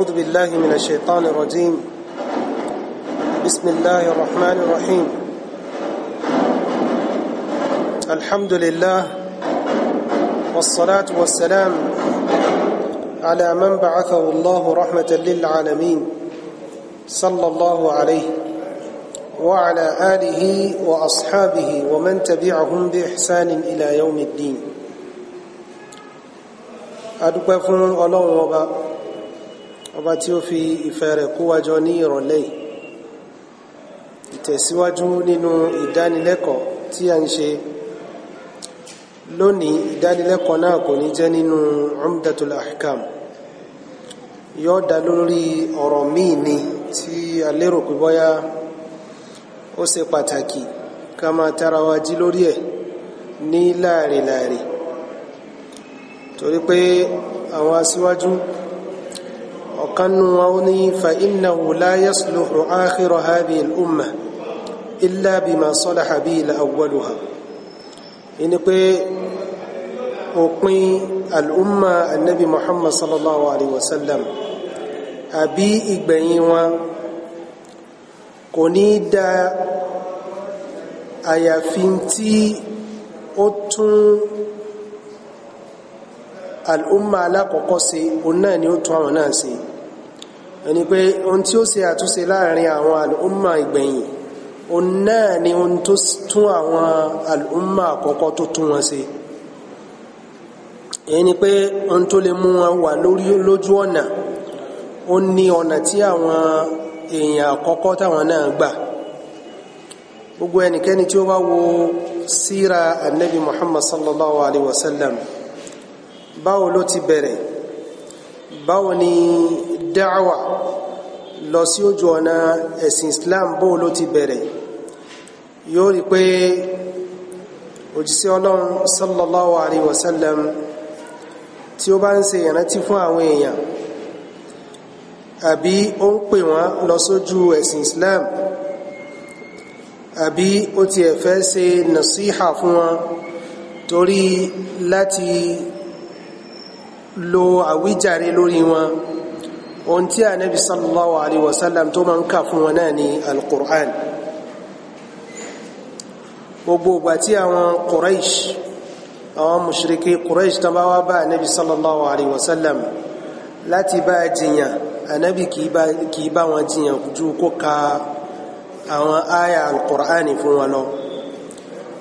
أعوذ بالله من الشيطان الرجيم. بسم الله الرحمن الرحيم. الحمد لله والصلاة والسلام على من بعثه الله رحمة للعالمين صلى الله عليه وعلى آله وأصحابه ومن تبعهم بإحسان إلى يوم الدين. أدوك فون الله ọba tí ó fi ìfẹ́ rẹ̀ kó wa jọ ní ìrọ̀lẹ́ ìtẹ̀síwájú nínú ìdánilẹ́kọ̀ọ́ tí a ń ṣe lónìí. ìdánilẹ́kọ̀ọ́ náà kò ní jẹ́ nínú Umdatul Ahkam, yóò dá lórí ọ̀rọ̀ míì ni tí a lérò pé bóyá ó ṣe pàtàkì ká máa tara wa jí lórí ẹ̀ ní láàrínláàrín, torí pé àwọn aṣíwájú وقنوا فإنه لا يصلح آخر هذه الأمة إلا بما صلح به الأولها. إن أقني الأمة النبي محمد صلى الله عليه وسلم أبي إقبعيوا كونيدا أيافينتي أتون الأمة لا قوسي وناني أتون ناسي. ẹni pé ohun tí ó ṣe àtúnṣe láàrin àwọn al'umma ìgbẹ̀yìn òun náà ni ohun tó tún àwọn al'umma àkọ́kọ́ tó tún wọn ṣe. ẹni pé ohun tó lè mú wọn wà lójú ọ̀nà ó ní ọ̀nà tí àwọn èèyàn àkọ́kọ́ táwọn náà gbà. gbogbo ẹnikẹ́ni tí ó bá wo síra annabi Muhammad sallallahu alaihi wasallam, báwo ló ti bẹ̀rẹ̀, báwo ni dáwà lọ sí ojú ọ̀nà ẹ̀sìn Islam bó ló ti bẹ̀rẹ̀, yóò rí pé òjíṣẹ́ Ọlọ́run sallallahu alaihi wasallam tí ó bá ń ṣe ìrántí fún àwọn èèyàn àbí ó ń pè wọ́n lọ sójú ẹ̀sìn Islam àbí ó ti ẹ̀fẹ́ ṣe nàṣíhà fún wọn torí láti lo àwíjàre lórí wọn, ohun tí Ànábì sallallahu alaihi wasallam tó máa ń kà fún wọn náà ni al-Qur'an. gbogbo ìgbà tí àwọn Quraysh, àwọn mushriki Quraysh tán bá wá bá Ànábì sallallahu alaihi wasallam láti bá jiyàn, Ànábì kìí bá wọn jiyàn ju kó ka àwọn àyà al-Qur'an fún wọn lọ.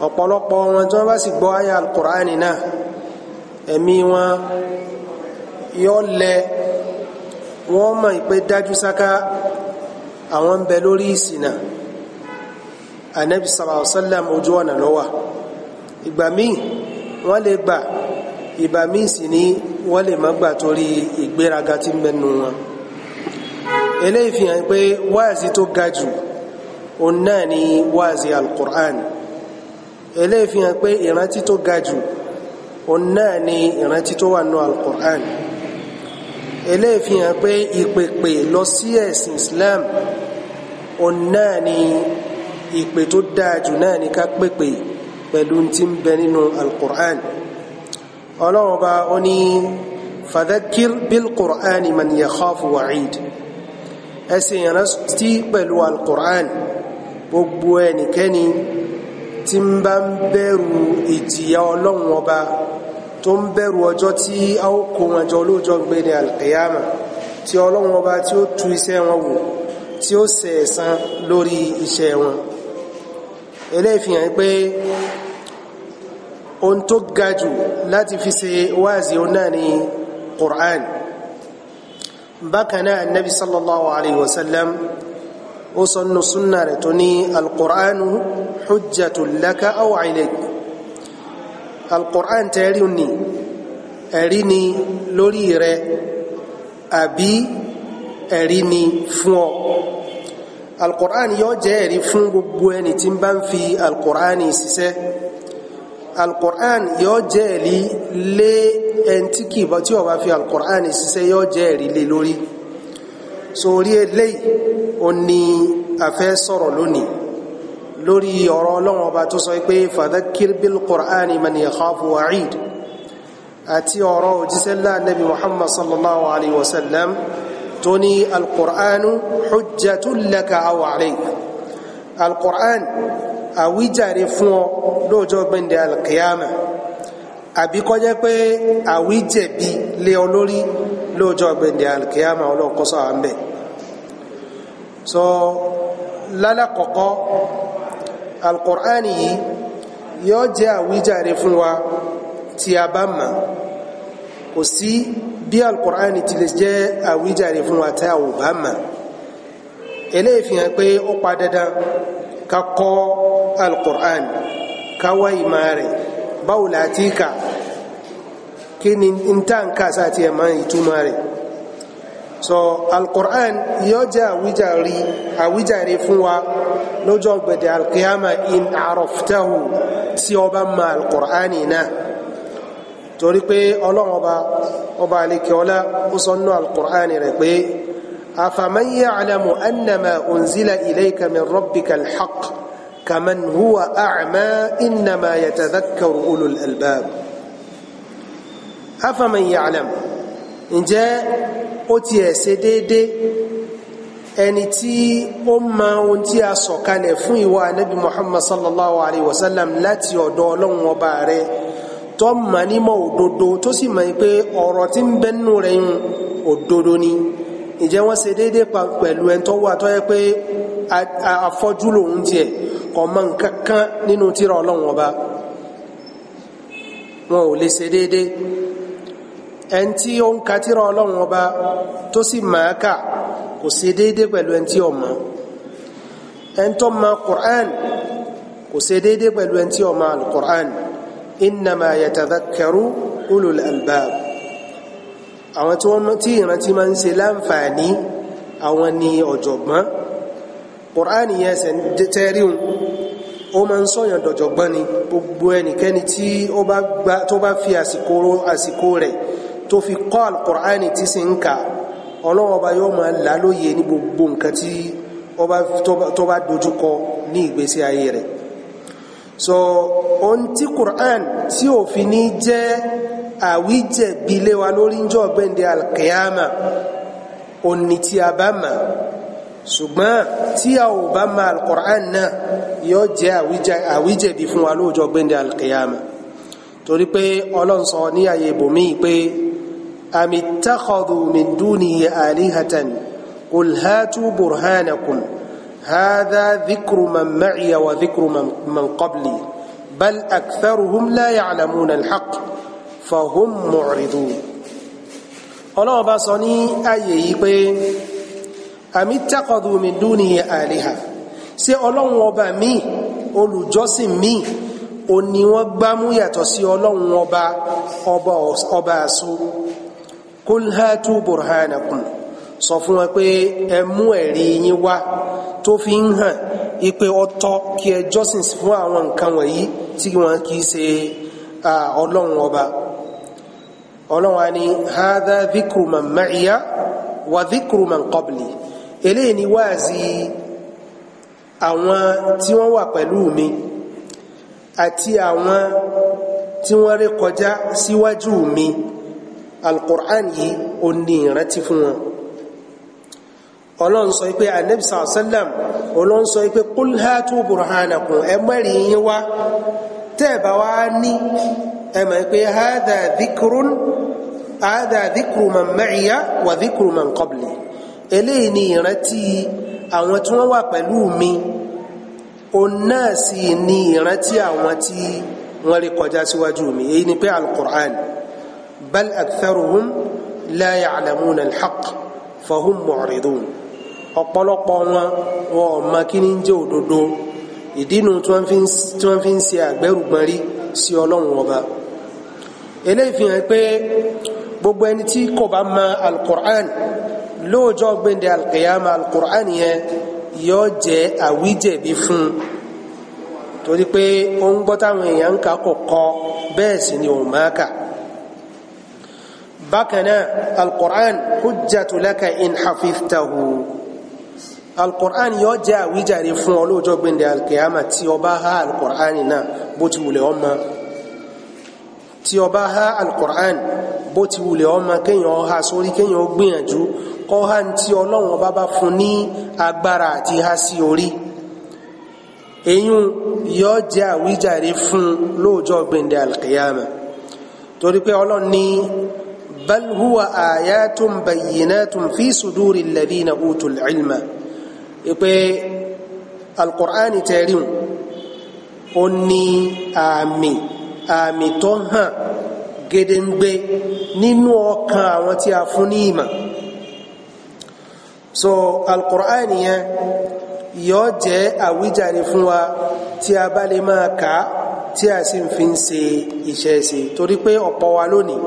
ọ̀pọ̀lọpọ̀ wọn tí wọ́n bá sì gbọ́ àyà al-Qur'an náà, ẹ̀mí wọn yóò lẹ, wọ́n mọ̀ ìpé dájú sáká àwọn ń bẹ lórí ìsìnà. Ànábì sallallahu alaihi wasallam ojú ọ̀nà ló wà. ìgbà míì wọ́n lè gbà, ìgbà míì sì ní wọ́n lè má gbà torí ìgbéraga tí ń bẹnu wọn. eléyìí fi hàn pé wáàzí tó ga jù òun náà ni wáàzí al-Qur'an. eléyìí fi hàn pé ìrántí tó ga jù òun náà ni ìrántí tó wà nínú al-Qur'an. eléyìí fi hàn pé ìpèpè lọ sí ẹ̀sìn Islam òun náà ni ìpè tó dáa jù, náà ni ká pèpè pẹ̀lú tí ń bẹ nínú al-Qur'an. Ọlọ́run bá ó ní fadhakkir bil-Qur'ani man yakhafu wa'id. ẹ ṣe ìrántí pẹ̀lú al-Qur'an gbogbo ẹnikẹ́ni tí ń bá ń bẹ̀rù ìjìyà Ọlọ́run ọba, tó ń bẹ̀rù ọjọ́ tí a ó kó wọn jọ lóòjọ́ gbé ní al-Qiyama, tí Ọlọ́run ọba tí ó tú iṣẹ́ wọn wò, tí ó ṣe ẹ̀san lórí iṣẹ́ wọn. eléyìí fi hàn pé ohun tó ga jù láti fi ṣe wáàzí òun náà ni Qur'an. bákan náà Annabi sallallahu alaihi wasallam ó sọ nínú súnnà rẹ̀ tó ní al-Qur'anu hujjatun laka aw alayk. al-Qur'an tẹ́rí ni ẹ̀rí ni lórí rẹ̀ àbí ẹ̀rí ni fún ọ. al-Qur'an yóò jẹ́ ẹ̀rí fún gbogbo ẹni tí ń bá ń fi al-Qur'an ṣiṣẹ́. al-Qur'an yóò jẹ́ ẹ̀rí lé ẹni tí kì bá tí ó bá fi al-Qur'an ṣiṣẹ́, yóò jẹ́ ẹ̀rí lé lórí. sórí eléyìí ó ní a fẹ́ sọ̀rọ̀ lónìí lórí ọ̀rọ̀ Ọlọ́run ọba tó sọ pé fadhakkir bil-Qur'ani man yakhafu wa'id, àti ọ̀rọ̀ òjíṣẹ́ ńlá Nabi Muhammad sallallahu alaihi wasallam tó ní alqur'anu hujjatun laka aw alayk alqur'an àwíjàre fún ọ lọ́jọ́ gbẹ̀ndẹ̀ alqiyama àbí kó jẹ́ pé àwíjẹ̀bi lé ọ lórí lọ́jọ́ gbẹ̀ndẹ̀ alqiyama ọlọ́kọ́sọ́ à ń bẹ̀ so lálàkọ́kọ́ alqur'an yìí yóò jẹ́ àwíjàre fún wa tí a bá mọ̀ kò sí bí alqur'an ti lè jẹ́ àwíjàre fún wa tí a ò bá mọ̀ eléyìí fi hàn pé ó pa dandan ká kọ́ alqur'an ká wá ìmọ̀ rẹ̀ báwo la ti kà kí ni n ta n kà sáà tí ẹ máa ìtumọ̀ rẹ̀ so alqur'an yóò jẹ́ àwíjàre fún wa lọ́jọ́ gbẹ̀dẹ̀ alqiyama in araftahu tí ó bá mọ̀ alqur'an náà torí pé ọlọ́run ọba alikiola ó sọ nínú alqur'an rẹ̀ pé afaman ya'lamu annama unzila ilayka min rabbika alhaq kaman huwa a'ma innama yatadhakkaru ulul albab afaman ya'lam ǹjẹ́ ó ti ẹ̀ ṣe déédé ẹni tí ó mọ ohun tí a sọ̀kalẹ̀ fún ìwọ Ànábì Muhammad sallallahu alayhi wa sallam láti ọ̀dọ̀ ọlọ́run ọba rẹ̀ tó mọ̀ nímọ̀ òdodo tó sì mọ̀ pé ọ̀rọ̀ tí ń bẹ́nu rẹ̀ yún òdodo ni ǹjẹ́ wọ́n ṣe déédé pẹ̀lú ẹni tó wà tó yẹ pé afọ́jú lòun tiẹ̀ kò mọ̀ nǹkan kan nínú tírà ọlọ́run ọba wọn ò lè ṣe déédé ẹni tí ó ń ka tírà ọlọ́run ọba tó sì máa kà kò ṣe déédé pẹ̀lú ẹni tí ó mọ̀ ẹni tó mọ̀ Qur'an kò ṣe déédé pẹ̀lú ẹni tí ó mọ̀ al-Qur'an innama yatadhakkaru ulul albab àwọn tí ìrántí máa ń ṣe láǹfààní àwọn ni ọ̀jọ̀gbọ́n Qur'an yẹn ṣe tẹ́ríun ó máa ń sọ̀yàn dọ̀jọ̀gbọ́n ni gbogbo ẹnikẹ́ni tí tó bá fi àsìkò rẹ̀ tó fi kọ́ al-Qur'an tí sì ń kà ọlọ́wọ́ ọba yóò máa lálóye ní gbogbo nǹkan tí tó bá dojúkọ ní ìgbésí ayé rẹ̀ so ohun tí Qur'an tí ò fi ní jẹ́ àwíjẹ̀bi lé wa lórí ń jọ́ gbẹ̀ndẹ̀ al-qiyama òní tí a bá mọ̀ ṣùgbọ́n tí a ò bá mọ̀ al-Qur'an náà yóò jẹ́ àwíjẹ̀bi fún wa lọ́jọ́ gbẹ̀ndẹ̀ al-qiyama torí pé Ọlọ́run sọ ní àyè ibòmí pé am ittakhadhu min dunihi alihatan qul hatu burhanakum hadha dhikru man ma'iya wa dhikru man qabli bal aktharuhum la ya'lamuna al-haqq fahum mu'ridun Ọlọ́run bá sọ ní àyè yìí pé am ittakhadhu min dunihi aliha ṣé Ọlọ́run ọba mi olùjọ́sìn mi ó ní wọ́n gbámú yàtọ̀ sí Ọlọ́run ọba àṣọ kul hatu burhanakum sọ fún wọn pé ẹ mú ẹ̀rí yín wá tó fi ń hàn ipe ọ̀tọ̀ kí ẹ jọ́sìn fún àwọn nǹkan wọ̀nyí tí wọn kì í ṣe Ọlọ́run ọba Ọlọ́run á ní hadha dhikru man ma'iya wa dhikru man qabli eléyìí ni wáàzí àwọn tí wọ́n wà pẹ̀lú mi àti àwọn tí wọ́n rí kọjá síwájú mi al-Qur'an yìí ó ní ìrántí fún wọn Ọlọ́run sọ pé Ànábì sallallahu alaihi wasallam Ọlọ́run sọ pé qul hatu burhanakum ẹ mẹ́rin yín wá tẹ́ẹ̀bà wá ní ẹ mọ̀ pé hadha dhikru man ma'iya wa dhikru man qabli eléyìí ni ìrántí àwọn tí wọ́n wà pẹ̀lú mi òun náà sì ni ìrántí àwọn tí wọ́n rí kọjá síwájú mi èyí ni pé al-Qur'an bal aktharuhum la ya'lamuna al-haqq fahum mu'ridun ọ̀pọ̀lọpọ̀ wọn ma kí ní jẹ́ òdodo ìdínú tí wọ́n fi ń ṣe àgbẹ́rùgbọ́n rí sí Ọlọ́run ọba eléyìí fi hàn pé gbogbo ẹni tí kò bá mọ̀ al-Qur'an lọ́jọ́ gbẹ̀ndẹ̀ al-qiyama al-Qur'an yẹn yóò jẹ́ àwíjẹ̀bi fún torí pé ó ń gbọ́ táwọn èèyàn ń kà kọ̀kọ́ bẹ́ẹ̀ sì ni òun máa kà bákanáà al-Qur'an hujjatu laka in hafiztahu al-Qur'an yóò jẹ́ àwíjàre fún ọ lọ́jọ́ gbẹ̀ndẹ̀ al-qiyama tí ó bá há al-Qur'an náà bó ti wùlẹ̀ ọmọ tí ó bá há al-Qur'an bó ti wùlẹ̀ ọmọ kéèyàn ha sórí kéèyàn gbìyànjú kó há tí ọlọ́run ọba bá fún ní agbára àti há sí orí èyún yóò jẹ́ àwíjàre fún lọ́jọ́ gbẹ̀ndẹ̀ alqiyama torí pé ọlọ́run ní bal huwa ayatun bayyinatun fi suduri alladhina utul ilma ìpé alqur'ani tẹ̀ríun ó ní àmì tó hàn gedengbe nínú ọkàn àwọn tí a fún ní ìmọ̀ so alqur'ani yẹn yóò jẹ́ àwíjàre fún wa tí a bá lè máa kà tí a sì fi ń ṣe iṣẹ́ sí torí pé ọ̀pọ̀ wa lónìí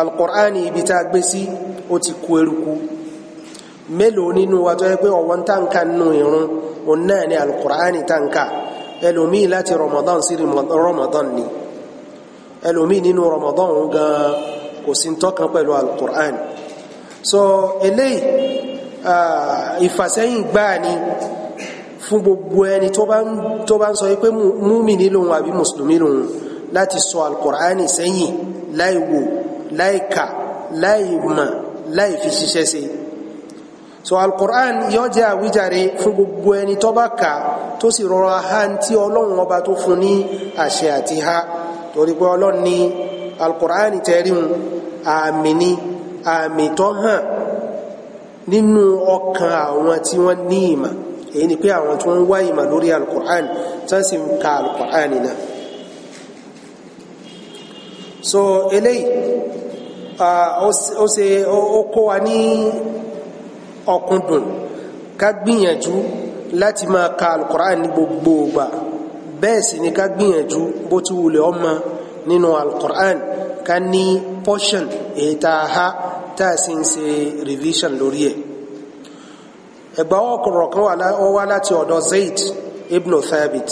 alqur'ani ibi tá a gbé sí ó ti kú eruku mélòó nínú wa tó yẹ pé ọ̀wọ́n táǹkà nínú ìrun òun náà ni alqur'ani táǹkà ẹlòmíì láti ramadan sí ramadan ni ẹlòmíì nínú ramadan gan kò sí tọ́kan pẹ̀lú alqur'ani so eléyìí ìfàsẹ́yìn gbáà ni fún gbogbo ẹni tó bá ń sọ pé múmìnì lòun àbí mùsùlùmí lòun láti sọ alkùránì sẹ́yìn láì wò láì kà láì mọ̀ láì fi ṣiṣẹ́ sí so alkùránì yóò jẹ́ àwíjàre fún gbogbo ẹni tó bá kà tó sì rọra ha tí ọlọ́run ọba tó fún ní àṣẹ àti ha torí pé ọlọ́run ní alkùránì tẹ́ríun àmì tó hàn nínú ọkàn àwọn tí wọ́n ní ìmọ̀ èyí ni pé àwọn tí wọ́n wá ìmọ̀ lórí alkùrán tí wọ́n sì ń ka alkùrán náà so eléyìí ó kó wa ní ọkùndùn ká gbìyànjú láti máa ka alkùrán ní gbogbo ìgbà bẹ́ẹ̀ sì ni ká gbìyànjú bó ti wulẹ̀ ọmọ nínú alkùrán ká ní portion èyí tá a ha tá a sì ń ṣe revision lórí ẹ̀ ẹgbàwọ́ ọkùnrin kan wá láti ọ̀dọ̀ Zayd ibn Thabit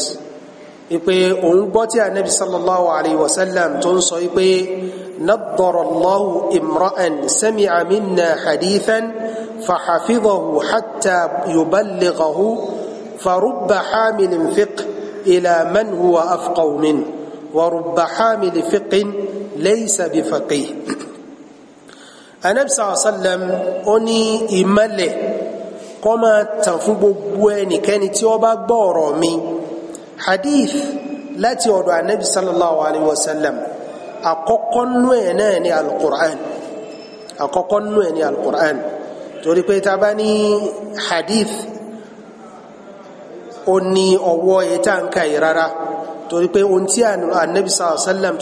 ipe òun gbọ́ tí Ànábì sallallahu alayhi wa sallam tó ń sọ ipe naddara Allahu imra'an sami'a minna hadithan fahafidhahu hatta yuballighahu farubba hamilin fiqh ila man huwa afqahu min wa rubba hamil fiqhin laysa bifaqih Ànábì sallallahu alayhi wa sallam ó ní ìmọ̀lẹ̀ kó máa tàn fún gbogbo ẹnikẹ́ni tí ó bá gbọ́ ọ̀rọ̀ mi hadith láti ọ̀dọ̀ Ànábì sallallahu alayhi wa sallam àkọ́kọ́ nú ẹ̀ náà ni alqur'an àkọ́kọ́ nú ẹ̀ ni alqur'an torí pé ta bá ní hadith ó ní ọwọ́ ẹ̀ta ń ka ìrara torí pé ohun tí Ànábì sallallahu alayhi wa sallam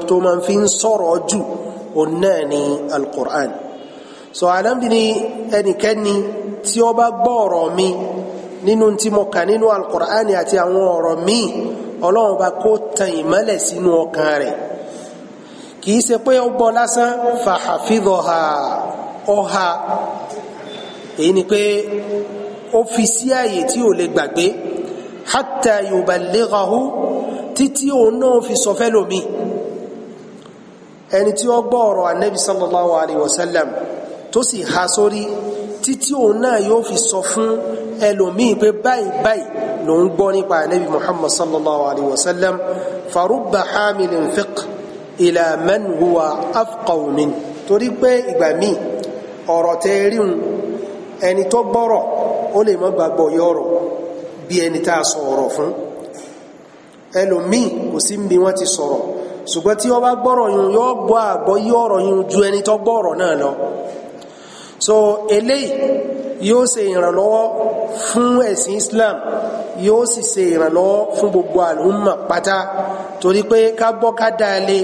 tó máa fi ń sọ̀rọ̀ jù ó náà ni alqur'an so alámbìní ẹnikẹ́ni tí ó bá gbọ́ ọ̀rọ̀ mi nínú tí mo kà nínú alkùránì àti àwọn ọ̀rọ̀ mi ọlọ́run bá kó tan ìmọ́lẹ̀ sínú ọkàn rẹ̀ kìí ṣe pé ó gbọ́ lásán fahafidhaha ọha èyí ni pé ó fi sí ààyè tí ò lè gbàgbé hatta yuballighahu títí òun náà fi sọ fẹ́lòmí ẹni tí ó gbọ́ ọ̀rọ̀ Ànábì sallallahu alayhi wa sallam tó sì ha sórí títí òun náà yóò fi sọ fún ẹlòmíì pé báyìí báyìí ló ń gbọ́ nípa Ànábì Muhammad sallallahu alayhi wa sallam farubba hamilin fiqh ila man huwa afqahu min torí pé ìgbà míì ọ̀rọ̀ tẹ́ ríun ẹni tó gbọ́rọ̀ ó lè má gbàgbọ́ yọ̀rọ̀ bí ẹni tá a sọ ọ̀rọ̀ fún ẹlòmíì kò sí bí wọ́n ti sọ̀rọ̀ ṣùgbọ́n tí ó bá gbọ́rọ̀ yun yóò gbọ́ àgbọ́ yọ̀rọ̀ yun ju ẹni tó gbọ́rọ̀ náà lọ so eléyìí yóò ṣe ìrànlọ́wọ́ fún ẹ̀sìn Islam yóò sì ṣe ìrànlọ́wọ́ fún gbogbo àlùmọ̀ pátá torí pé ká gbọ́ ká dáalé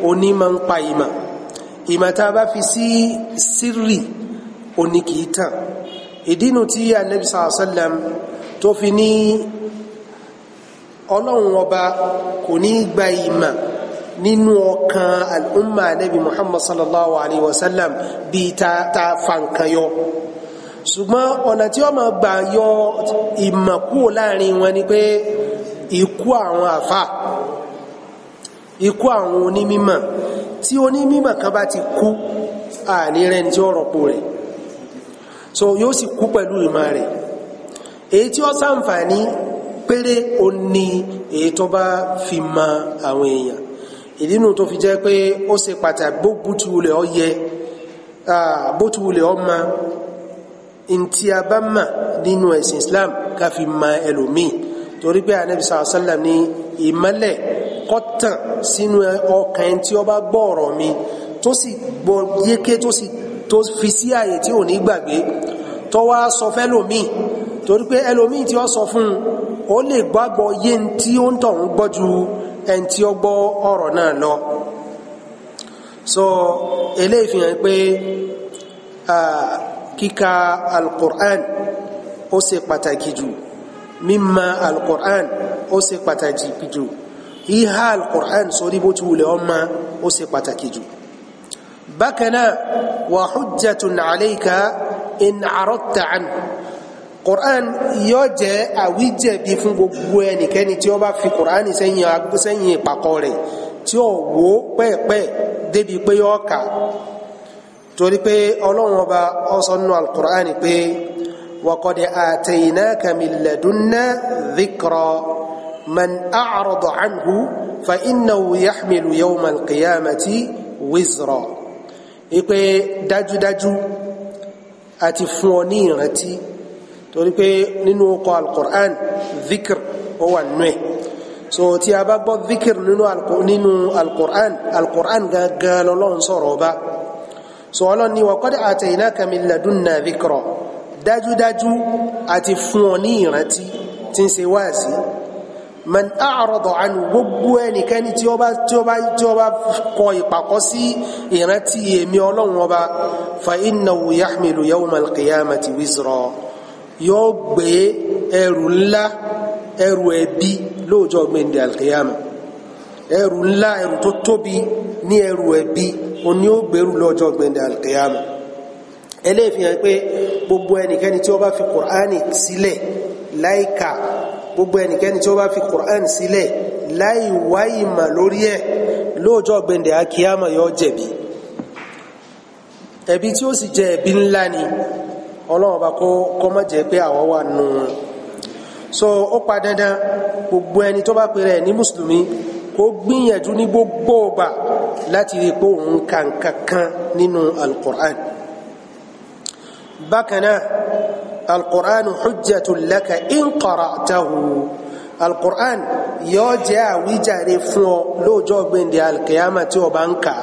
oní máa ń pa ìmọ̀ tá a bá fi sí sírì oní kìí tàn ìdínú tí Ànábì sallallahu alaihi wasallam tó fi ní ọlọ́run ọba kò ní gba ìmọ̀ nínú ọkàn al'umma Ànábì Muhammad sallallahu alaihi wasallam bí ta fankan ṣùgbọ́n ọ̀nà tí ó máa gbà yọ ìmọ̀ kúrò láàrin wọn ni pé ikú àwọn àfà ikú àwọn onímímọ̀ tí onímímọ̀ kan bá ti kú àní rẹ̀ tí ó rọ̀pò rẹ̀ so yóò sì kú pẹ̀lú ìmọ̀ rẹ̀ èyí tí ó ṣàǹfààní péré ó ní èyí tó bá fi mọ àwọn èèyàn ìdínú tó fi jẹ́ pé ó ṣe pàtàkì gbógun tí ulẹ̀ ọ yẹ bó ti wulẹ̀ ọmọ ntí a bá mà nínú ẹ̀sìn Islam ká fi ma ẹlòmíì torí pé anabi sallallahu alaihi wasallam ní ìmọ́lẹ̀ kó tàn sínú ọkàn ẹni tí ó bá gbọ́ ọ̀rọ̀ mi tó sì gbọ́ yéké tó fi sí ààyè tí ò ní gbàgbé tó wá sọ fẹ́lòmíì torí pé ẹlòmíì tí ó sọ fún ó lè gbàgbọ́ yé tí ó ń tọ̀hún gbọ́ ju ẹni tí ó gbọ́ ọ̀rọ̀ náà lọ so eléyìí fi hàn pé kíka al-Qur'an ó ṣe pàtàkì jù mímọ̀ al-Qur'an ó ṣe pàtàkì jù ìhà al-Qur'an sórí bó ti wulẹ̀ ọmọ ó ṣe pàtàkì jù bákanáà wa hujjatun alayka in aradta anhu Qur'an yóò jẹ́ àwíjẹ̀bi fún gbogbo ẹnikẹ́ni tí ó bá fi Qur'an sẹ́yìn ìpàkọ́ rẹ̀ tí ó wò pẹ́ẹ̀pẹ́ débi pé yóò kà torí pé ọlọ́run ọba ọsọ́nù al-Qur'an pé wa qad ataynaka min ladunna dhikra man a'rada anhu fa innahu yahmilu yawma al-qiyamati wizra ipe dájúdájú àti fún ọ ní ìrántí torí pé nínú ọkọ̀ al-Qur'an dhikr ó wà nú ẹ̀ so tí a bá gbọ́ dhikr nínú al-Qur'an gangan lọ́lọ́run sọ̀rọ̀ ọba so ọlọ́run ni wa qad ataynaka min ladunna dhikra dájúdájú àti fún ọ ní ìrántí tí ń ṣe wáàsí man a'rada anhu gbogbo ẹnikẹ́ni tí ó bá kọ ìpàkọ́ sí ìrántí èmi ọlọ́run ọba fa innahu yahmilu yawma al-qiyamati wizra yóò gbé ẹrù ńlá ẹrù ẹ̀bi lọ́jọ́ gbẹ̀ndẹ̀ al-qiyama ẹrù ńlá ẹrù tó tóbi ní ẹrù ẹ̀bi òní ó gbèrú lọ́jọ́ gbẹ̀ndẹ̀ al-qiyama eléyìí fi hàn pé gbogbo ẹnikẹ́ni tí ó bá fi Qur'ani sílẹ̀ láìka gbogbo ẹnikẹ́ni tí ó bá fi Qur'an sílẹ̀ láì wá ìmọ̀ lórí ẹ̀ lọ́jọ́ gbẹ̀ndẹ̀ al-qiyama yóò jẹ̀bi ẹ̀bi tí ó sì jẹ́ ẹ̀bi ńlá ni ọlọ́run bá kó má jẹ́ pé àwọn wà nù wọn so ó pa dandan gbogbo ẹni tó bá pèrè ní mùsùlùmí kó gbìyànjú ní gbogbo ọgbà láti rí pé òun ka nǹkankan nínú al-Qur'an bákanáà al-Qur'an hujjatun laka in qara'tahu al-Qur'an yóò jẹ́ àwíjàre fún ọ lọ́jọ́ gbẹ̀ndẹ̀ al-qiyama tí ó bá ń kà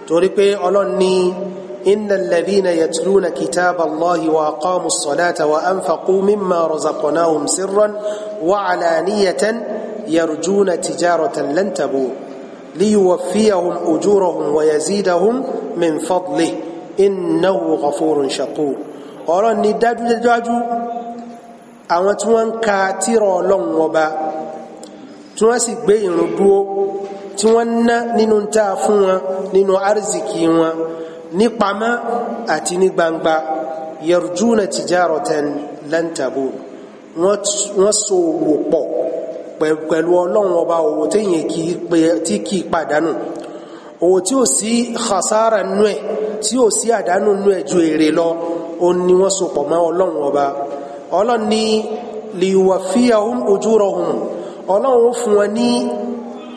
torí pé Ọlọ́run ní إن الذين يتلون كتاب الله وأقاموا الصلاة وأنفقوا مما رزقناهم سرا وعلانية يرجون تجارة لن تبور ليوفيهم أجورهم ويزيدهم من فضله إنه غفور شكور ọ̀rọ̀ ni dájúdájú àwọn tí wọ́n ń ka tírà Ọlọ́run Ọba tí wọ́n sì gbé ìrun dúró tí wọ́n ná nínú tá fún wọn nínú arziki wọn ní pamọ́ àti ní gbangba yarjuna tijaratan lan tabur wọ́n so òwò pọ̀ pẹ̀lú Ọlọ́run Ọba òwò tí kì í pàdánù òwò tí ó sí khasara nú ẹ̀ tí ó sí àdánù nú ẹ̀ ju èrè lọ ó ní wọ́n so pọ̀ mọ́ Ọlọ́run Ọba Ọlọ́run ní liwafiyahum ujurahum Ọlọ́run fún wọn ní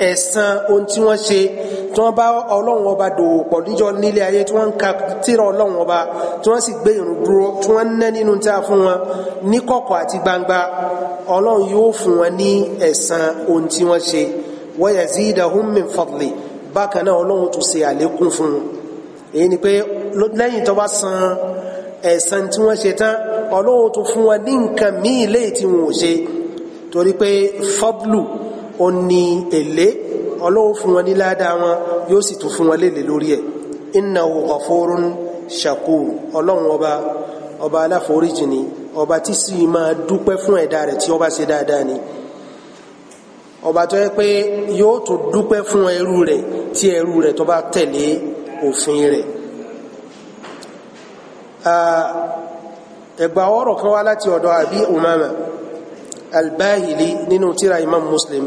ẹ̀san ohun tí wọ́n ṣe tí wọ́n bá Ọlọ́run Ọba dòwò pọ̀ níjọ nílé ayé tí wọ́n ń ka tírà Ọlọ́run Ọba tí wọ́n sì gbé ìrun dúró tí wọ́n ná nínú tí a fún wọn ní kọ̀kọ̀ àti gbangba Ọlọ́run yóò fún wọn ní ẹ̀san ohun tí wọ́n ṣe wa yazidahum min fadli bákan náà Ọlọ́run tún ṣe àlékún fún wọn èyí ni pé lẹ́yìn tó bá san ẹ̀san tí wọ́n ṣe tán Ọlọ́run tún fún wọn ní nǹkan míì léyìí tí wọn ò ṣe torí pé fadlu ó ní èlé Ọlọ́run fún wọn ní ládàá wọn yóò sì tún fún wọn lélè lórí ẹ̀ innahu ghafurun shakur Ọlọ́run ọba aláforíjì ni ọba tí sì máa dúpẹ́ fún ẹ̀dá rẹ̀ tí ó bá ṣe dáadáa ni ọba tó yẹ pé yóò tún dúpẹ́ fún ẹrú rẹ̀ tí ẹrú rẹ̀ tó bá tẹ̀lé òfin rẹ̀ ẹgbà ọ̀rọ̀ kan wá láti ọ̀dọ̀ Abi Umama al-Bahili nínú tírà Imam Muslim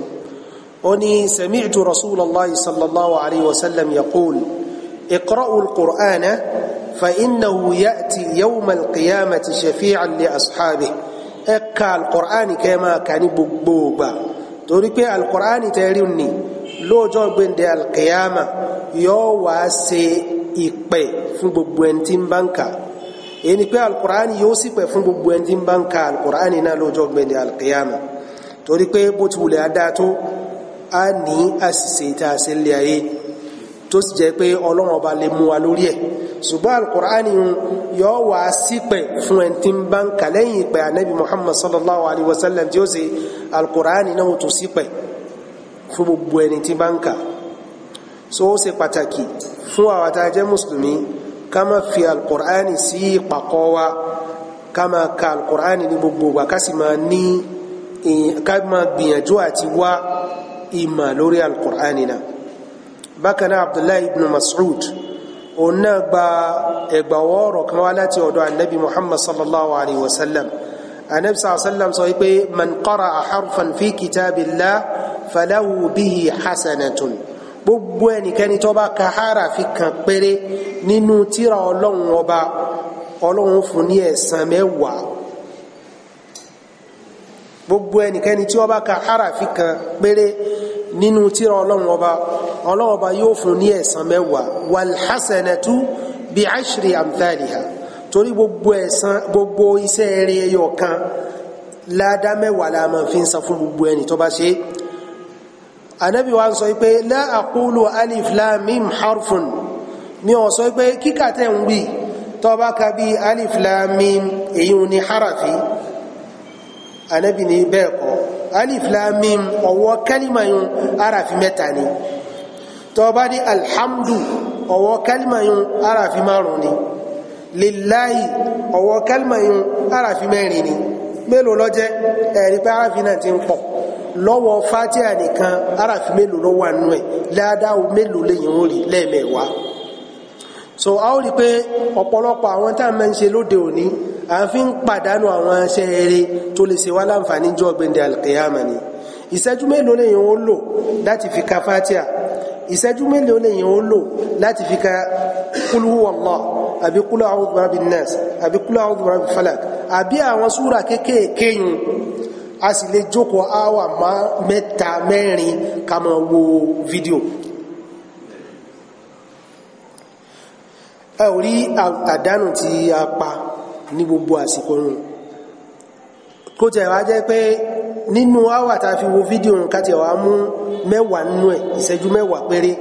أني سمعت رسول الله صلى الله عليه وسلم يقول اقرأوا القرآن فإنه يأتي يوم القيامة شفيعا لأصحابه اقرأ القرآن كما كان بوبا توريك القرآن تيريني لو جو بند القيامة يو واسي إقبي fún gbogbo ẹni tí ń bá ń kà èyí ni pé alukur'ani yóò ṣìpẹ̀ fún gbogbo ẹni tí ń bá ń ka alukur'ani náà lọ́jọ́ gbẹ̀dẹ̀ alqiyama torí pé bó ti wùlẹ̀ adá tó a ní àṣìṣe tá a ṣe lé ayé tó sì jẹ́ pé ọlọ́run ọba lè mú wa lórí ẹ̀ ṣùgbọ́n alukur'ani yóò wá ṣìpẹ̀ fún ẹni tí ń bá ń kà lẹ́yìn ìpè anabi muhammad sallallahu alayhi wa sallam tí ó ṣe alukur'ani náà tó ṣìpẹ̀ fún gbogbo ẹni tí bá ń kà so ó ṣe pàtàkì fún àwọn tá a jẹ́ mùsùlùmí ká má fi alukur'ani sí ìpàkọ́ wa ká má ka alukur'ani ní gbogbo wa ká sì máa ní ká máa gbìyànjú àti wá ìmà lórí alukur'ani náà bákan náà abdullahi ibn mas'ud òun náà gba ẹgbàwọ́rọ̀ kan wá láti ọ̀dọ̀ anabi muhammad sallallahu alayhi wa sallam anabi sallallahu alayhi wa sallam sọ wípé man qara'a harfan fi kitabillah falahu bihi hasanatun gbogbo ẹnikẹ́ni tó bá ka harafi kan péré nínú tírà ọlọ́run ọba ọlọ́run fún ní ẹ̀san 10 gbogbo ẹnikẹ́ni tí ó bá ka harafi kan péré nínú tírà ọlọ́run ọba yóò fún ní ẹ̀san 10 wal hasanatu bi 10 amthaliha torí gbogbo iṣẹ́ rere ẹyọ kan ládá 10 la máa fi ń san fún gbogbo ẹni tó bá ṣe anabi wa sọ pé la aqulu alif lam mim harfun mi ò sọ pé kíkà tẹ́ ń wí tó bá ka bí alif lam mim èyí ni harafi anabi ní bẹ́ẹ̀ kọ́ alif lam mim ọwọ́ kálímà yun harafi 3 ni tó bá ní alhamdu ọwọ́ kálímà yun harafi 5 ni lillahi ọwọ́ kálímà yun harafi 4 ni mélòó ló jẹ́ ẹ̀rí pé harafi náà ti ń pọ̀ lọ́wọ́ fatiha nìkan arafi mélòó ló wà nú ẹ̀ ládáwò mélòó lẹ́yìn orí lẹ́ẹ̀mẹ́wàá so a ó rí pé ọ̀pọ̀lọpọ̀ àwọn tá a máa ń ṣe lóde òní a fi ń pàdánù àwọn iṣẹ́ eré tó lè ṣe wá láǹfààní jọ gbẹ̀ndẹ̀ alqiyama ni ìṣẹ́jú mélòó lẹ́yìn ó lò láti fi ka fatiha ìṣẹ́jú mélòó lẹ́yìn ó lò láti fi ka qul huwallah àbí qul a'udhu birabbin nas àbí qul a'udhu birabbil falaq àbí àwọn súra kéékèèké yìí a sì lè jókòó áwà 3-4 ká máa wo fídíò ẹ ò rí àdánù tí a pa ní gbogbo àsìkò rùn kó tẹ̀ wá jẹ́ pé nínú áwà tá a fi wo fídíò ká tẹ̀ wá mú 10 nínú ẹ̀ ìṣẹ́jú 10 péré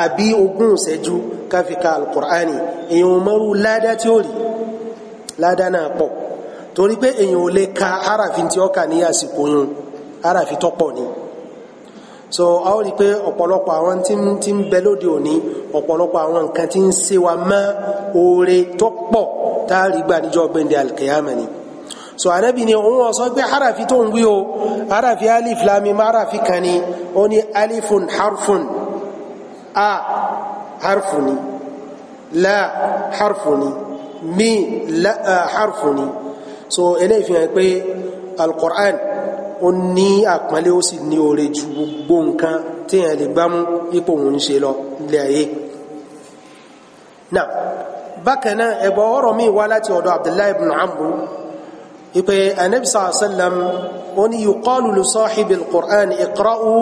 àbí 20 ìṣẹ́jú ká fi ka alukur'ani èèyàn mọ́rú ládá tí ó rí ládá náà pọ̀ torí pé èyàn ò lè ka harafin tí ó kà ní àsìkò yun harafi tó pọ̀ ni so a ó rí pé ọ̀pọ̀lọpọ̀ àwọn tí ń bẹ lóde òní ọ̀pọ̀lọpọ̀ àwọn nǹkan tí ń ṣe wa mọ́ oore tó pọ̀ tá a rí gbà níjọ́ gbẹ̀ndẹ̀ alkiyama ni so anabi ni òun ọ̀sọ́ pé harafi tó ń wí o harafi alif lam mim harafi kan ni ó ní alifun harfun a harfu ni la harfu ni mi la harfu ni so eléyìí fi hàn pé alqur'an ó ní àpọ́nlé ó sì ní oore ju gbogbo nǹkan tí èèyàn lè gbámú ipò òun ṣe lọ ilé ayé náà bákan náà ẹ̀bọ̀ ọ̀rọ̀ mi wá láti ọ̀dọ̀ abdullahi ibn amru ipe anabi sallallahu alaihi wasallam ó ní yuqalu li sahibi alqur'an iqra'u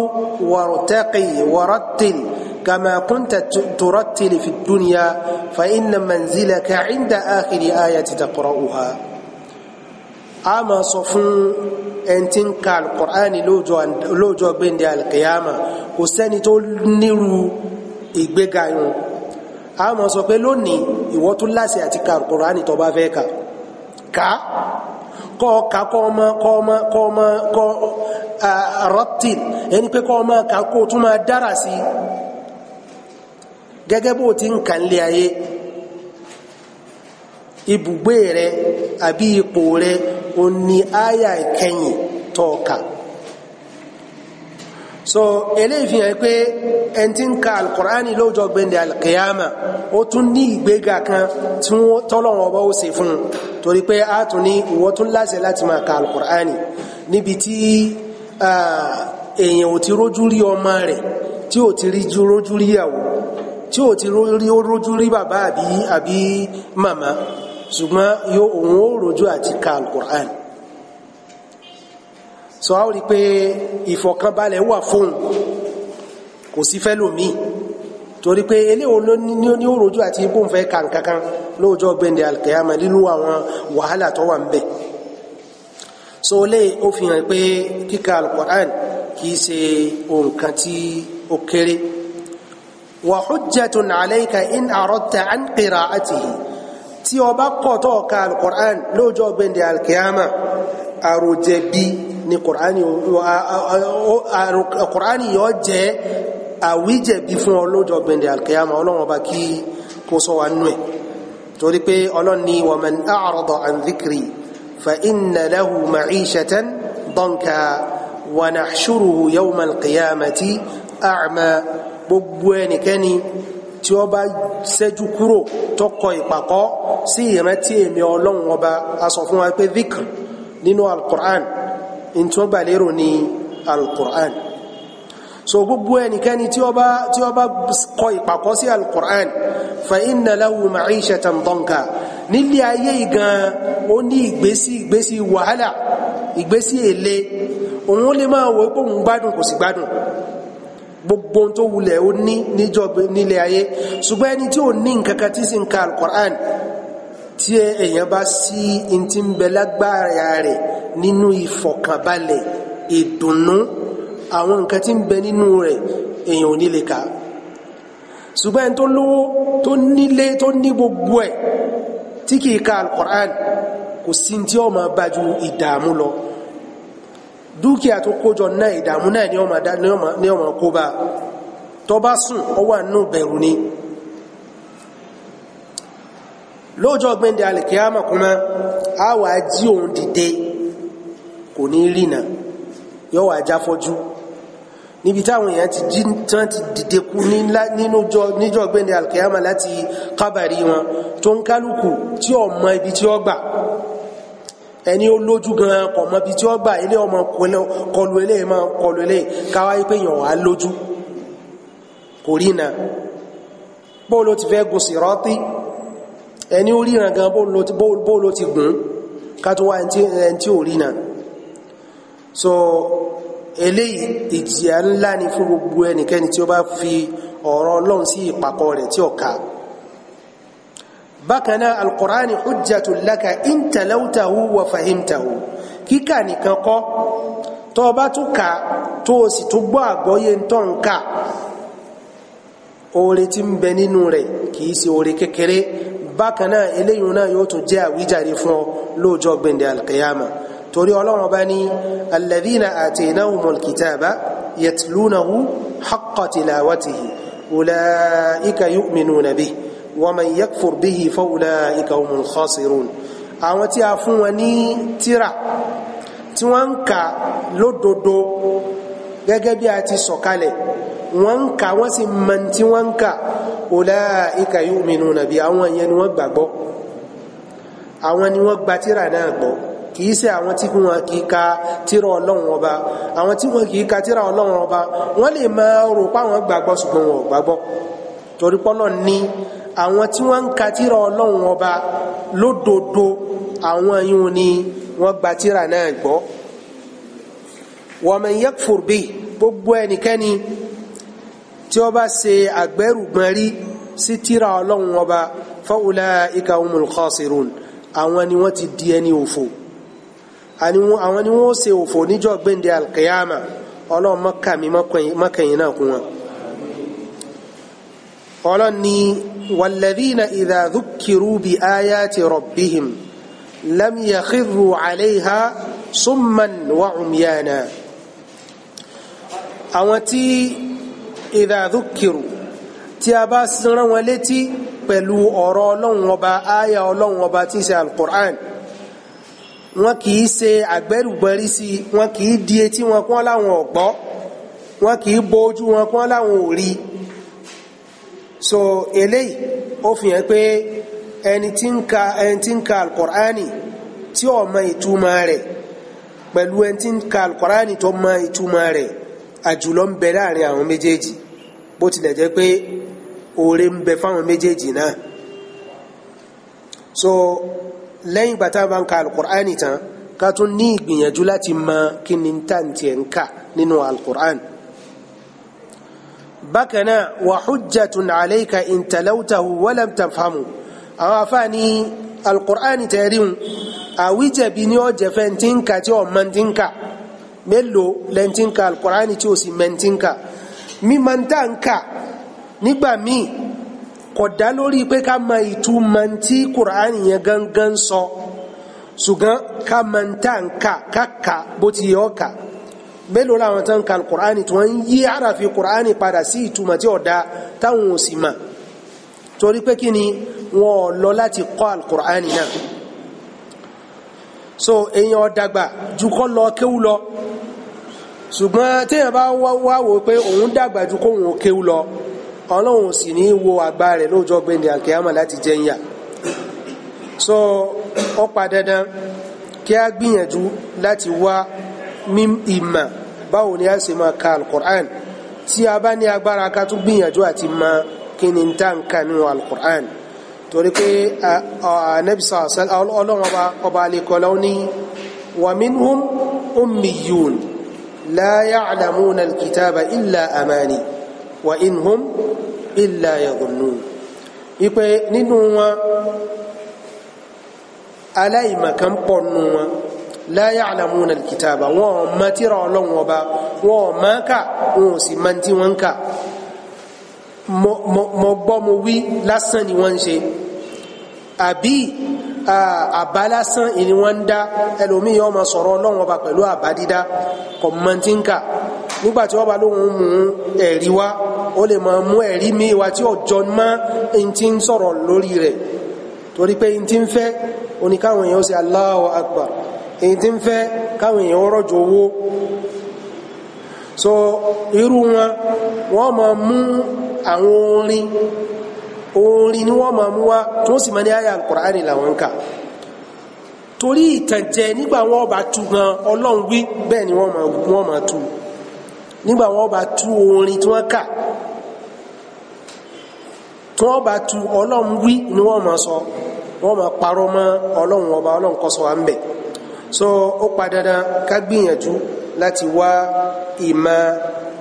wartaqi warattil kama kunta turattil fi dunya fa inna manzilaka 'inda akhiri ayati taqra'uha a máa sọ fún ẹni tí ń ka alukur'ani lóòjọ́ gbẹ̀ndẹ̀ alkiyama kò sẹ́ni tó nírú ìgbéga yun a máa sọ pé lónìí ìwọ tún láṣẹ àti ka alukur'ani tó bá fẹ́ ka kọ́ ọmọ rattil ẹni pé kọ́ ọmọ ká kó tún máa dára sí gẹ́gẹ́ bó ti ń kà ń lé ayé ibùgbé rẹ àbí ipò rẹ ó ní àyà ìkẹyìn tọ́ọ̀ka so eléyìí fi hàn pé ẹni tí ń ka alkùránì lọ́jọ́ gbẹ̀ndẹ̀ alkiyama ó tún ní ìgbéga kan tí tọ́lọ́wọ́ bá ó ṣe fún torí pé a tún ní ìwọ tún láṣẹ láti máa ka alkùránì níbi tí èèyàn ò ti rójú rí ọmọ rẹ̀ tí ò ti rí rójú rí ìyàwó tí ò ti rójú rí bàbá àbí màmá ṣùgbọ́n òun ó rojú àti ka alukur'an so a ó rí pé ìfọ̀kànbalẹ̀ wà fún kò sí fẹ́ lòmí torí pé eléwo ní òròjú àti ibò ń fẹ́ kankan lóòjọ́ gbẹ̀ndẹ̀ alkiyama nínú àwọn wàhálà tó wà ń bẹ̀ so lè ó fi hàn pé kíkà alquran kìí ṣe nǹkan tí ó kéré wa hujjatun alayka in aradta an qira'atihi tí ó bá kọ̀ tó ka alquran lóòjọ́ gbẹ̀ndẹ̀ alkiyama àròjẹ̀bi ni Qur'ani yóò jẹ́ àwíjẹ̀bi fún ọ lọ́jọ́ gbẹ̀ndẹ̀ alkiyama Ọlọ́run ọba kí kó sọ wa nú ẹ̀ torí pé Ọlọ́run ní wa man a'rada an dhikri fa inna lahu ma'ishatan danka wa nahshuruhu yawma alqiyamati a'ma gbogbo ẹnikẹ́ni tí ó bá ṣẹ́jú kúrò tó kọ ìpàkọ́ sí ìrántí èmi Ọlọ́run ọba a sọ fún wa pé dhikr nínú alqur'an in tí wọ́n gbà lérò ní alqur'an so gbogbo ẹnikẹ́ni tí ó bá kọ ìpàkọ́ sí alqur'an fa inna lahu ma'ishatan danka nílé ayé igan ó ní ìgbésí wàhálà ìgbésí èlé òun lè máa wò pé òun gbádùn kò sí gbádùn gbogbo tó wulẹ̀ ó ní nílé ayé ṣùgbọ́n ẹni tí ó ní nǹkankan tí sì ń ka alqur'an tí èèyàn bá sí in tí ń bẹ lágbára rẹ̀ nínú ìfọ̀kànbalẹ̀ ìdùnnú àwọn nǹkan tí ń bẹ nínú rẹ̀ èèyàn ò ní lè kà ṣùgbọ́n ẹni tó lówó tó nílé tó ní gbogbo ẹ̀ tí kìí ka alqur'an kò sí tí ó máa bá ju ìdààmú lọ dúkìá tó kójọ náà ìdààmú náà ni ó máa kó bá tó bá sùn ó wà nínú bẹ̀rù ni lọ́jọ́ gbẹ́ndẹ̀ alìkíyàmà kúmá a wà jí òun dìde kò ní rìnà yóò wà já fọ́jú níbi táwọn èèyàn ti jí tán ti dìde kú níjọ́ gbẹ́ndẹ̀ alìkíyàmà láti kábàrí wọn tó ń kálukú tí ó mọ ibi tí ó gbà ẹni ó lójú gan kò mọ ibi tí ó gbà ilé ọmọ kọlu ilé káwá pé yàn wá lójú kò rìnà bóòló ti fẹ́ gùn sírátì ẹni ó ríran gan bóòló ti gùn ká tó wá ẹni tí ò ríran so eléyìí ìjìyà ńlá ni fún gbogbo ẹnikẹ́ni tí ó bá fi ọ̀rọ̀ Ọlọ́run sí ìpàkọ́ rẹ̀ tí ó ká bákanáà alqur'ani hujjatun laka in talawtahu wa fahimtahu kíkà nìkan kọ́ tó bá tún ká tó sì tún gbọ́ àgbọ́yé tó ń ká oore tí ń bẹ nínú rẹ̀ kìí ṣe oore kékeré bákanáà eléyìn náà yóò tún jẹ́ àwíjàre fún ọ lọ́jọ́ gbẹ̀ndẹ̀ alqiyama torí Ọlọ́run bá ní alladhina ataynahumul kitaba yatlunahu haqqa tilawatihi ulaika yu'minuna bihi wa man yakfur bihi fa ulaika humul khasirun àwọn tí a fún wọn ní tírà tí wọ́n ń kà lódodo gẹ́gẹ́ bí a ti sọ̀kalẹ̀ wọ́n ń kà wọ́n sì mọ̀ tí wọ́n ń kà ulaika yu'minuna bi àwọn yẹn ni wọ́n gbàgbọ́ àwọn ni wọ́n gba tírà náà gbọ́ kìí ṣe àwọn tí wọ́n kìí ka tírà Ọlọ́run ọba àwọn tí wọ́n kìí ka tírà Ọlọ́run ọba wọ́n lè máa rò pé àwọn gbàgbọ́ ṣùgbọ́n wọn ò gbàgbọ́ torí pọ́lọ́ ní àwọn tí wọ́n ń ka tírà Ọlọ́run ọba lódodo àwọn yìí ni wọ́n gba tírà náà gbọ́ wa man yakfur bi gbogbo ẹnikẹ́ni tí ó bá ṣe àgbẹ́rùgbọ́nrí sí tírà Ọlọ́run ọba fa ulaika humul khasirun àwọn ni wọ́n ti di ẹni òfò àwọn ni wọ́n ṣe òfò níjọ́ gbẹ́ndẹ̀ alqiyama Ọlọ́run mọ́kàmí mọ́kànyìn náà kún wọn Ọlọ́run ni walladhina idha dhukkiru bi ayati rabbihim lam yakhirru alayha summan wa umyana àwọn tí idha dhukkiru tí a bá rán wọn létí pẹ̀lú ọ̀rọ̀ Ọlọ́run ọba áyà Ọlọ́run ọba tí í ṣe alqur'an wọn kìí ṣe àgbẹ́rùgbẹ́rí sí wọn kìí di etí wọn kún láwọn ọ̀gbọ́ wọn kìí bójú wọn kún láwọn òrí so eléyìí ó fi hàn pé ẹni tí ń ka alqur'ani tí ó mọ ìtumọ̀ rẹ̀ pẹ̀lú ẹni tí ń ka alqur'ani tó mọ ìtumọ̀ rẹ̀ àjùlọ ń bẹ láàrin àwọn méjèèjì bó tilẹ̀ jẹ́ pé oore ń bẹ fáwọn méjèèjì náà so lẹ́yìn ìgbà tá a bá ń ka alqur'ani tán ká tún ní ìgbìyànjú láti mọ kí ni tàǹtì ẹ̀ ń kà nínú alqur'an bákanáà wa hujjatun alayka in talawtahu wa lam tafhamu àwọn afáàní alqur'ani tẹ̀ríun àwíjẹ̀bi ni ó jẹ́fẹ́ tí ń ka tí ó mọ́ tí ń ka mélòó lẹ́ntí ń ka alqur'ani tí ó sì mẹ́ tí ń ka mímọ̀ tá ń ka nígbà míì kò dá lórí pé ká mọ ìtumọ̀ tí qur'ani yẹn gangan sọ ṣùgbọ́n ká mọ̀ tá ń ka káka bó ti yọ ká mélòó làwọn tó ń ka alqur'ani tí wọ́n ń yí àràfi qur'ani padà sí ìtumọ̀ tí ó dá táwọn ò sì mọ̀ torí pé kí ni wọn lọ láti kọ́ alqur'ani náà so èèyàn dàgbà jù kọ́ lọ kéwú lọ ṣùgbọ́n téèyàn bá wá wò pé òun dàgbà jù kóhun kéwú lọ ọlọ́run sì ní wo àgbà rẹ̀ lọ́jọ́ gbẹ̀ndẹ̀ àkíyàmà láti jẹ́yà so ó pa dandan kí a gbìyànjú láti wá ìmọ̀ báwo ni a ṣe máa ka alqur'an tí a bá ní agbára ká tún gbìyànjú àti mọ̀ kí ni tá ń ka nínú alqur'an torí pé anabi ọlọ́run ọba alẹ́kọ̀ọ́lọ́ ní wa minhum ummiyun la ya'lamuna alkitaba illa amani wa inhum illa yadhunnun ipe nínú wọn aláìmọ̀kan pọ̀ nínú wọn la ya'lamuna alkitaba wọn ma tírà ọlọ́run ọba wọn ma ká wọn sì ma tí wọn ká mo gbọ́ mo wí lásán ni wọ́n ń ṣe àbí àbá lásán ni wọ́n ń dá ẹlòmíì yóò máa sọ̀rọ̀ ọlọ́run ọba pẹ̀lú àbá dídá kò mọ tí ń kà nígbàtí wọ́n bá lóhun mú ẹ̀rí wá ó lè máa mú ẹ̀rí míì wá tí ọjọ́ mọ́ ẹni tí ń sọ̀rọ̀ lórí rẹ̀ torí pé ẹni tí ń fẹ́ oníkáwọn èèyàn ó ṣe Allahu Akbar èyí tí ń fẹ́ káwọn èèyàn rọ̀jò owó so irú wọ́n máa mú àwọn orin ni wọ́n máa mú wá tó sì máa ní àyà Al-Qur'ani làwọn kà torí ìtànjẹ nígbà wọ́n bá tú gan Ọlọ́run wí bẹ́ẹ̀ ni wọ́n máa tú nígbà wọ́n bá tú orin tí wọ́n kà tí wọ́n bá tú Ọlọ́run wí ni wọ́n máa sọ wọ́n máa parọ́ mọ́ Ọlọ́run ọba Ọlọ́run kọ́ sọ wá ń bẹ̀ so ó pa dandan ká gbìyànjú láti wá ìmọ̀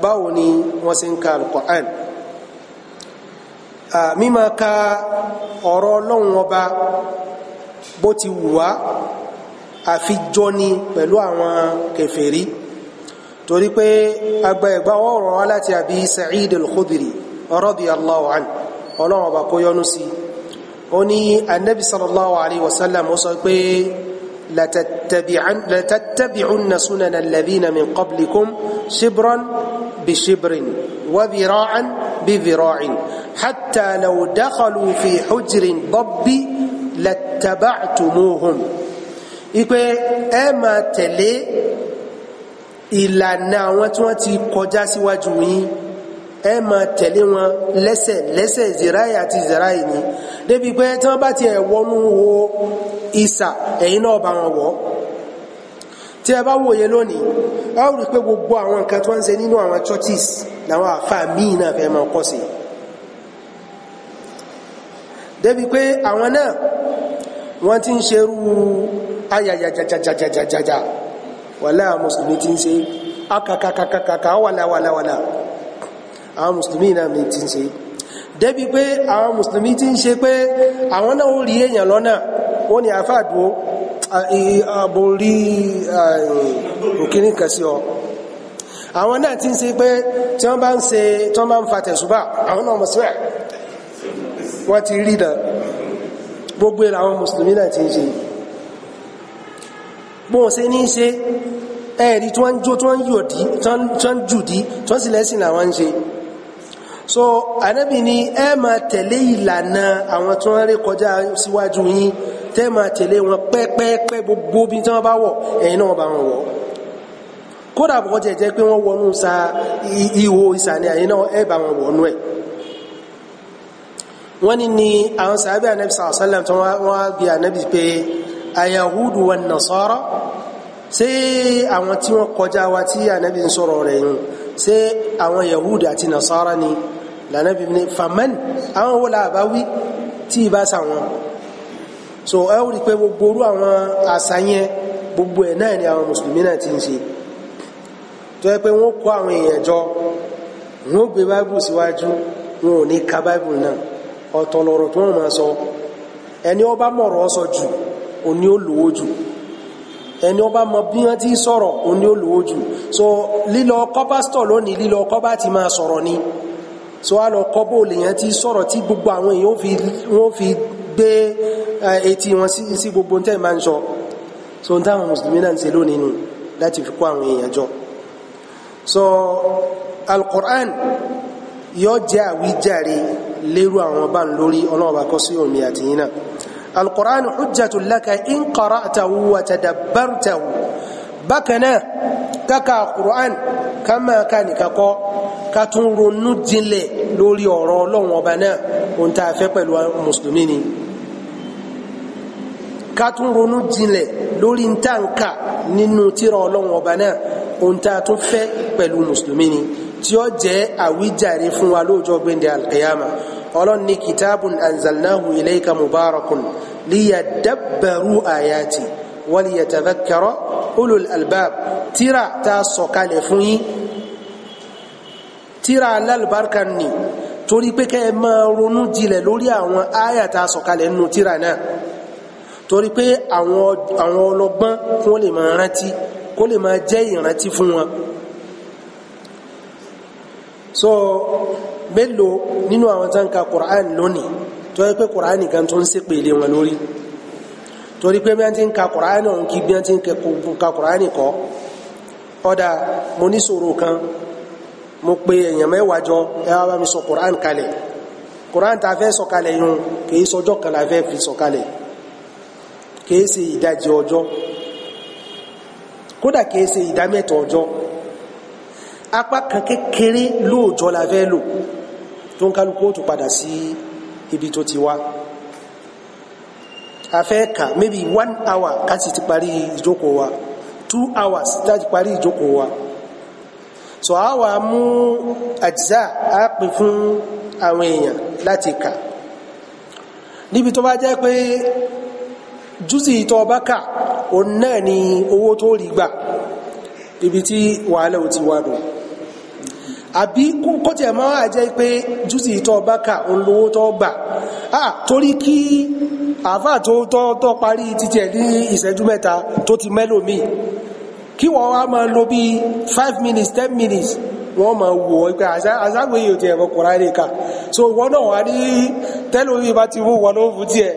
báwo ni wọ́n ṣe ń ka Al-Qur'an mímọ̀ ka ọ̀rọ̀ Ọlọ́run ọba bó ti wùwá àfijọ́ ni pẹ̀lú àwọn kèfèrí torí pé agba ẹ̀gbá ọ̀rọ̀ wá láti Abi Sa'id al-Khudri radiyallahu anhu Ọlọ́run ọba kó yọ́nú sí ó ní Annabi sallallahu alayhi wa sallam ó sọ pé لتتبعن سنن الذين من قبلكم شبرا بشبر وذراعا بذراع حتى لو دخلوا في حجر ضب لاتبعتموهم ipe ẹ máa tẹ̀lé ìlànà àwọn tí wọ́n ti kọjá síwájú yín ẹ máa tẹ̀lé wọn lẹ́sẹ̀ zirayi àti zirayi ni débi pé tí wọ́n bá ti wọnú wo ìsà ẹ̀yin náà bá wọn wọ̀ tí ẹ bá wòye lónìí a ó rí pé gbogbo àwọn nǹkan tí wọ́n ń ṣe nínú àwọn churches làwọn àfáà míì náà fẹ́ máa kọ́ sí débi pé àwọn náà wọ́n ti ń ṣerú ayajajajajajajaja wàlá mùsùlùmí ti ń ṣe akakakakaka wàlàwàlàwàlà àwọn mùsùlùmí náà mi ti ń ṣe débi pé àwọn mùsùlùmí ti ń ṣe pé àwọn náà ó rí èèyàn lọ́nà ó ní àfáàdúó àbórí òkìní kan sí ọ àwọn náà ti ń ṣe pé tí wọ́n bá ń fa tẹ̀sùbá àwọn náà mọ̀ sí rẹ̀ wọ́n ti rí náà gbogbo ìlà àwọn mùsùlùmí náà ti ń ṣe bóò ṣe ní ṣe ẹ̀rí tí wọ́n jó tí wọ́n yòdí tí wọ́n jùdí tí wọ́n sì lẹ́sìn làwọn ń ṣe so Ànábì ni ẹ máa tẹ̀lé ìlànà àwọn tí wọ́n rí kọjá síwájú yín tẹ́ máa tẹ̀lé wọn pẹ́pẹ́pẹ́ gbogbo bí tí wọ́n bá wọ̀ ẹ̀yin náà bá wọn wọ̀ kódà bọ́ jẹ́jẹ́ pé wọ́n wọnú sa ihò ìsàlẹ̀ ẹ̀yin náà ẹ bá wọn wọnú ẹ̀ wọ́n ní àwọn sàábì Ànábì sallallahu alaihi wasallam tí wọ́n bí Ànábì pé ayahudu wa nasara ṣé àwọn tí wọ́n kọjá wa tí Ànábì ń sọ̀rọ̀ rẹ̀ yìí ṣé àwọn yahudu àti nasara ni lànàbí ní faman àwọn wọ́n làbá wí tí ìbá sàwọn so ẹ rí pé gbogbo orú àwọn àṣàyẹn gbogbo ẹ̀ náà ni àwọn mùsùlùmí náà ti ń ṣe tó yẹ pé wọ́n kó àwọn èèyàn jọ wọ́n gbé báìbù síwájú wọn ò ní ka báìbù náà ọ̀tọ̀ lọ̀rọ̀ tí wọ́n máa sọ ẹni ó bá mọ̀rọ̀ sọ jù òní ó lówó jù ẹni ó bá mọ bí wọ́n ti sọ̀rọ̀ òní ó lówó jù so lílọ kọ́ pásítọ̀ lónìí lílọ kọ́ bá ti máa sọ̀rọ̀ ni so a lọ kọ́ bóòlù yẹn ti sọ̀rọ̀ tí gbogbo àwọn èèyàn wọ́n fi gbé etí wọn sí gbogbo tẹ́ máa ń sọ so n táwọn mùsùlùmí náà ń ṣe lónìí nù láti fi kó àwọn èèyàn jọ so al-Qur'an yóò jẹ́ àwíjàre lérú àwọn bá ń lórí ọlọ́ọ̀bá kọ́ sí omi àti yìí náà al-Qur'an hujjatun laka in qara'tahu wa tadabbartahu bákanáà káka Qur'an ká máa ká nìkan kọ́ ká tún ronú jinlẹ̀ lórí ọ̀rọ̀ ọlọ́run ọba náà ohun tá a fẹ́ pẹ̀lú mùsùlùmí ni ká tún ronú jinlẹ̀ lórí ntànkà nínú tírà ọlọ́run ọba náà ohun tá a tún fẹ́ pẹ̀lú mùsùlùmí ni tí ó jẹ́ àwíjàre fún wa lọ́jọ́ gbẹ̀ndẹ̀ alqiyama ọlọ́run ní kitabun anzalnahu ilayka mubarakun liyadabbaru ayati waliyatadhakkara ulul albab tírà tá a sọ̀kalẹ̀ fún yín tírà alálùbáríkà ni torí pé kẹ́ ẹ máa ronú jinlẹ̀ lórí àwọn áyà tá a sọ̀kalẹ̀ nínú tírà náà torí pé àwọn ọlọ́gbọ́n kó lè máa rántí kó lè máa jẹ́ ìrántí fún wọn so mélòó nínú àwọn tán ka Qur'an lónìí tó yẹ pé Qur'an kan tó ń ṣépèlé wọn lórí torí pé bí wọ́n ti ń ka Qur'an ọ̀hún kí bí wọ́n ti ń ka Qur'an kọ́ ọ̀dà mo ní sọ̀rọ̀ kan mo pe èèyàn mẹ́wàá jọ ẹ wá bá mi sọ Qur'an kalẹ̀ Qur'an tá a fẹ́ sọ kalẹ̀ yun kìí sọjọ́ kan la fẹ́ fi sọ kalẹ̀ kìí ṣe ìdajì ọjọ́ kódà kìí ṣe ìdámẹ́ta ọjọ́ apá kan kékeré lóòjọ́ la fẹ́ lò tó ń kálukú tó padà sí ibi tó ti wá a fẹ́ kà maybe 1 hour ká sì ti parí ìjókòó wa 2 hours ká sì parí ìjókòó wa so a wà mú àjíṣà á pín fún àwọn èèyàn láti kà níbi tó bá jẹ́ pé júsì tó bá kà òun náà ni owó tó rí gbà ibi tí wàhálà ò ti wà nù àbí kó tiẹ̀ máa jẹ́ pé júsì tó bá kà òun lówó tó gbà torí kí àfà tó parí títí ẹ̀ ní ìṣẹ́jú mẹ́ta tó ti mẹ́lòmíì kí wọ́n wá máa lo bí 5 minutes 10 minutes wọ́n máa wò ó pé àṣàgbé yìí ò ti ẹ̀kọ́ kọ̀ọ̀rọ̀ ayé ká so wọ́n náà wà ní tẹ́lómi bá ti mú wọn ló fún tiẹ̀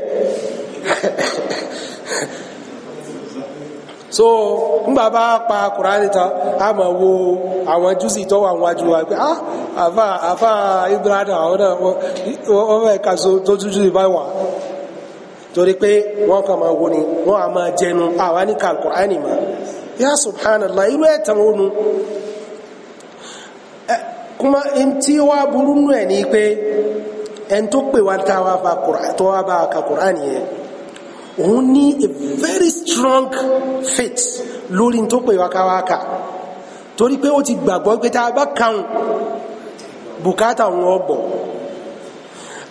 so ńgbà bá pa Kùránì tán a máa wo àwọn júsì tó wà wájú wa pé àfà Ibrahim àwọn náà wọ́n fẹ́ ka so tó tútù ìbá wà torí pé wọ́n kàn máa wo ni wọ́n a máa jẹnu àwa ní ka Kùránì mà ya subhanallah irú ẹ̀tàn onu kuma in tí wá burú nù ẹ̀ ní pé ẹn tó pè wá tó wá bá ka Kùránì yẹn òun ní a very strong faith lórí tó pè wá káwáka torí pé ó ti gbàgbọ́ pé tá a bá kàún bùkátà wọn ọgbọ̀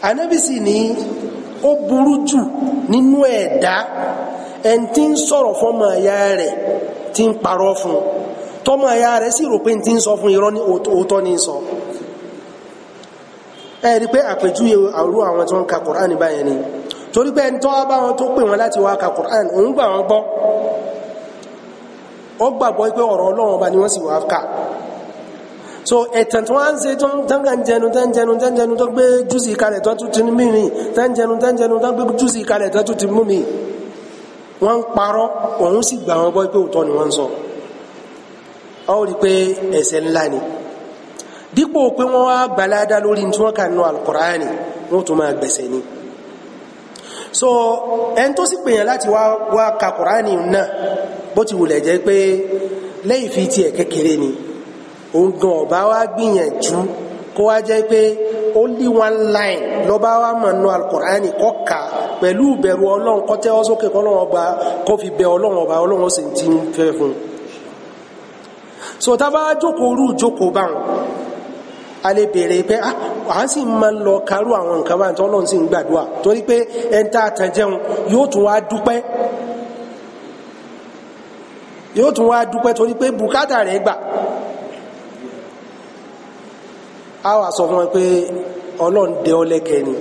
Ànábì sì ní ó burú jù nínú ẹ̀dá ẹn tí ń sọ̀rọ̀ fọ́mọ ẹ̀yà rẹ̀ tí ń parọ́ fún tọ́mọ ẹ̀yà rẹ̀ sì rò pé tí ń sọ fún irọ́ ní òótọ́ ní sọ ẹ̀rí pé àpèjúwe àrú àwọn tí wọ́n ka Kùránì báyẹn ni torí pé ẹni tó wá bá wọn tó pè wọn láti wá ka Qur'an òun gbà wọn gbọ́ ó gbàgbọ́ pé ọ̀rọ̀ Ọlọ́run ọba ni wọ́n sì wá kà so ẹ̀tàn tí wọ́n ń ṣe tó ń jẹnu tó gbé júùsì kalẹ̀ tó tún ti mú mi tó ń jẹnu tó gbé júùsì kalẹ̀ tó tún ti mú mi wọ́n ń parọ́ òun sì gbà wọn gbọ́ pé òótọ́ ni wọ́n ń sọ ó rí pé ẹ̀ṣẹ̀ ńlá ni dípò pé wọ́n wá gbalada lórí tí wọ́n kà nínú Al-Qur'ani wọ́n tún máa gbẹ̀sẹ̀ ni so ẹn tó sì pèyàn láti wá ka Kùránì náà bó ti wùlẹ̀ jẹ́ pé lẹ́yìn fi tiẹ̀ kékeré ni òun gan ọba wá gbìyànjú kó wá jẹ́ pé only one line lọ́ba wá mọ̀ nù Al-Kùránì kọ́ ka pẹ̀lú ìbẹ̀rù Ọlọ́run kọ́ tẹ́wọ́ sókè kọ́lọ́run ọba kó fi bẹ Ọlọ́run ọba Ọlọ́run sì ti ń fẹ́ fún un so tá a bá jókòó rú jókòó báwọn a lè bèèrè pé a sì máa ń lọ kárú àwọn nǹkan bá ń tọ́ lọ́n sí ń gbàdúrà torí pé ẹn tá àtànjẹun yóò tún wá dúpẹ́ torí pé bùkátà rẹ̀ gbà a wà sọ fún wọn pé ọlọ́run dẹ ọ lẹ́kẹ̀ ni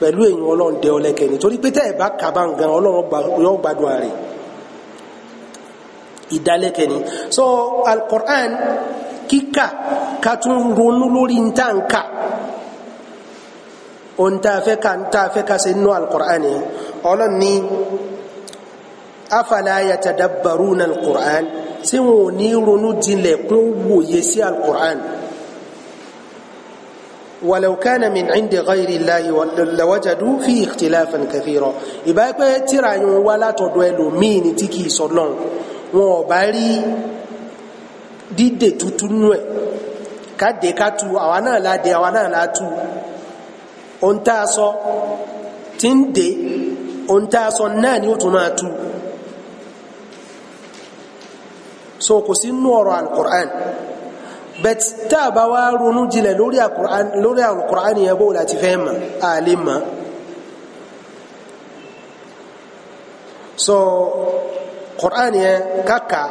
pẹ̀lú èyí ọlọ́run dẹ ọ lẹ́kẹ̀ ni torí pé tẹ́ ẹ̀ bá kaba nǹkan ọlọ́run yóò gbàdúrà rẹ̀ ìdálẹ́kẹ̀ ni so al-Qur'an kíkà ká tún ronú lórí ntànkà ohun tá a fẹ́ ká ṣe nínú al-Qur'an yẹn ọlọ́run ní afala yatadabbaruna al-Qur'an tí wọn ò ní ronú jinlẹ̀ kún wòye sí al-Qur'an walau kana min indi ghayri Allahi lawajadu fi ikhtilafan kathira ìbá pé tíra yẹn wá látọ̀dọ̀ ẹlòmíì ní tí kìí sọ náà wọn ò bá rí dídè tuntun nú ẹ̀ káde ká tu àwa náà láde àwa náà látú ohun tá a sọ tí ń dé ohun tá a sọ náà ni ó tún máa tú so kò sí nú ọ̀rọ̀ al-Qur'an bet tá a bá wá ronú jinlẹ̀ lórí al-Qur'an yẹn bó láti fẹ́ mọ̀ a lè mọ̀ so Qur'an yẹn kàkà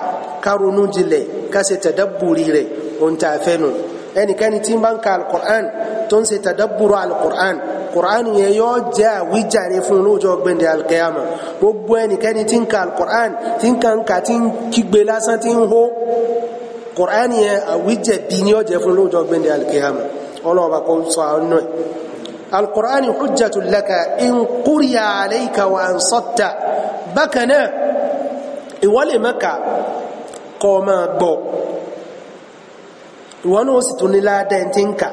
ká ronú jinlẹ̀ ká ṣe tadabburi rẹ̀ ohun tá a fẹ́ nù ẹnikẹ́ni tí ń bá ń ka al-Qur'an tó ń ṣe tadabburu al-Qur'an Qur'an yẹn yóò jẹ́ àwíjàre fún lọ́jọ́ gbẹ̀ndẹ̀ al-Qiyama gbogbo ẹnikẹ́ni tí ń ka al-Qur'an tí ń kànkà tí ń kígbe lásán tí ń hó Qur'an yẹn àwíjẹ̀bi ni ó jẹ́ fún lọ́jọ́ gbẹ̀ndẹ̀ al-Qiyama ọlọ́ọ̀bà kò sọ àwọn náà al-Qur'an hujjatun laka in quriya alayka wa ansatta bákan náà ìwọ́lẹ̀ Mẹ́kà kọ́ máa gbọ́ ìwọ́n náà sì tún ní ládẹ́ tí ń kà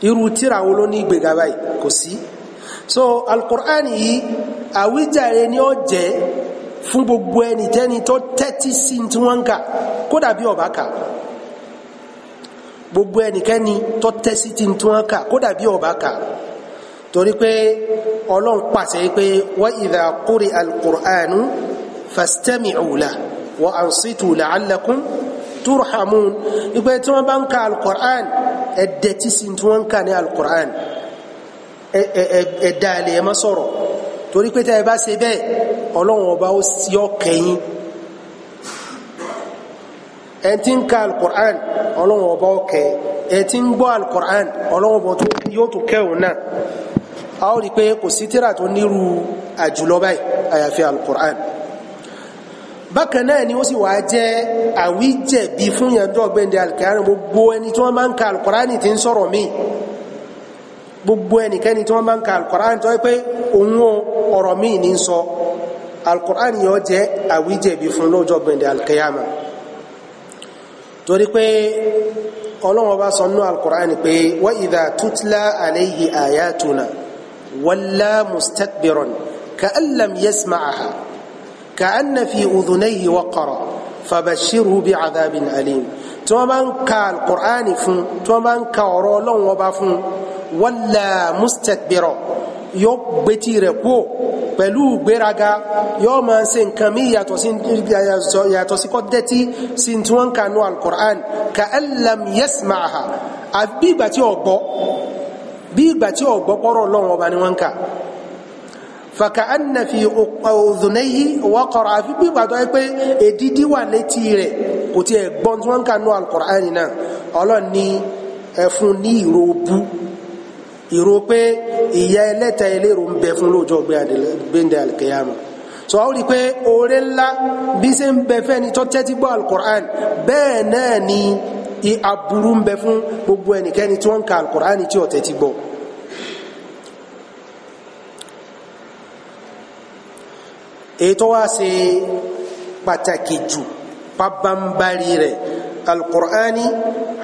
irú tíra wo ló ní ìgbéga báyìí kò sí so al-Qur'an yìí àwíjàre ni ó jẹ́ fún gbogbo ẹnikẹ́ni tó tẹ́tí sí tí wọ́n ń kà kódà bí ó bá kà gbogbo ẹnikẹ́ni tó tẹ́tí sí tí wọ́n kà kódà bí ó bá kà torí pé Ọlọ́run pàṣẹ pé wa idha quri'a al-Qur'anu fastami'u lahu wa ansitu la'allakum turhamun ìpé tí wọ́n bá ń ka al-Qur'an ẹ̀dẹ̀ tí sí tí wọ́n ń ka ní al-Qur'an ẹ̀dà ilẹ̀ ẹ̀mọ́ sọ̀rọ̀ torí pé tẹ́ ẹ bá ṣe bẹ́ẹ̀ Ọlọ́run ọba ó sí ọkẹyìn ẹ̀ tí ń ka al-Qur'an Ọlọ́run ọba ọkẹ ẹ̀ tí ń gbọ́ al-Qur'an Ọlọ́run ọba yóò tó kẹun náà a ó rí pé kò sí tírà tó nírú àjùlọ báyìí àyàfi al-Qur'an bákan náà ni ó sì wá jẹ́ àwíjẹ̀bi fún yànjọ́ gbẹ̀ndẹ̀ alkiyama gbogbo ẹni tí wọ́n bá ń ka alkùránì tí ń sọ̀rọ̀ mí gbogbo ẹnikẹ́ni tí wọ́n bá ń ka alkùránì tó pé òun ọ̀rọ̀ mí ní sọ alkùránì yóò jẹ́ àwíjẹ̀bi fún lọ́jọ́ gbẹ̀ndẹ̀ alkiyama torí pé Ọlọ́run bá sọ nínú alkùránì pé wa idha tutla alayhi ayatuna walla mustakbiran ka'an lam yasma'aha كأن في أذنيه وقرا فبشره بعذاب أليم تومان كالقرآن فن تومان كورولون وبافن ولا مستكبرا يبتي ركو pẹ̀lú gbéraga yóò máa ṣe nǹkan mí yàtọ̀ sí kọ́dẹ́tí sí tí wọ́n kà ní al-Qur'an ka'an lam yasma'ha bí ìgbà tí ó gbọ́ pọ́rọ̀ Ọlọ́run ọba ni wọ́n kà فكأن في أذنيه وقرا في بيبادو pé èdìdí wà létí rẹ̀ kò tiẹ̀ gbọ́ tí wọ́n kà nú al-Qur'an náà Ọlọ́run ní ẹ fún ní ìró pé ìyà ẹlẹ́ta ẹlẹ́rọ ń bẹ fún lọ́jọ́ gbẹ̀ndẹ̀ al-Qiyama so a rí pé oore ńlá bí ṣe ń bẹ fẹ́ni tó tẹ́tí gbọ́ al-Qur'an bẹ́ẹ̀ náà ni aburú ń bẹ fún gbogbo ẹnikẹ́ni tí wọ́n kà al-Qur'an tí ó tẹ́tí gbọ́ ètò wá ṣe pàtàkì jù pàbàmbárí rẹ̀ al-Qur'ani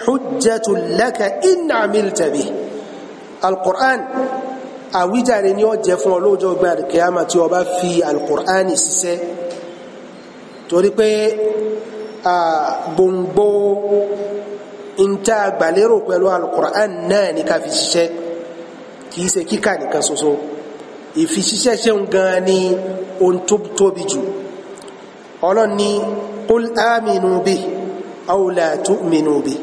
hujjatun laka in amilta bihi al-Qur'an àwíjàre ni ó jẹ́ fún ọlọ́jọ́ gbà kìyàmà tí ó bá fi al-Qur'ani ṣiṣẹ́ torí pé gbòǹgbò ìntà gbàlérò pẹ̀lú al-Qur'an náà ní ká fi ṣiṣẹ́ kìí ṣe kíkà nìkan ṣoṣo ìfiṣiṣẹ́ ṣeun gan ni ohun tó tóbi jù ọlọ́ni qul aminu bihi aw la tu'minu bihi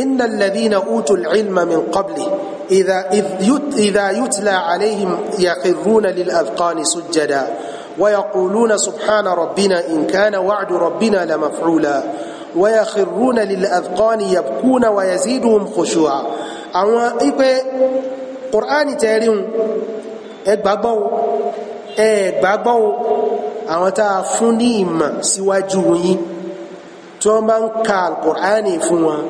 innal ladhina utul ilma min qablihi idha yutla alayhim yakhruna lil adqani sujjada wa yaquluna subhana rabbina in kana wa'du rabbina la maf'ula wa yakhruna lil adhqani yabkuna wa yaziduhum khushu'a àwọn ipe Qur'ani tẹ́ríun ẹgbàgbọ́ àwọn tá a fún ní ìmọ̀ síwájú yín tí wọ́n bá ń ka al-Qur'ani fún wọn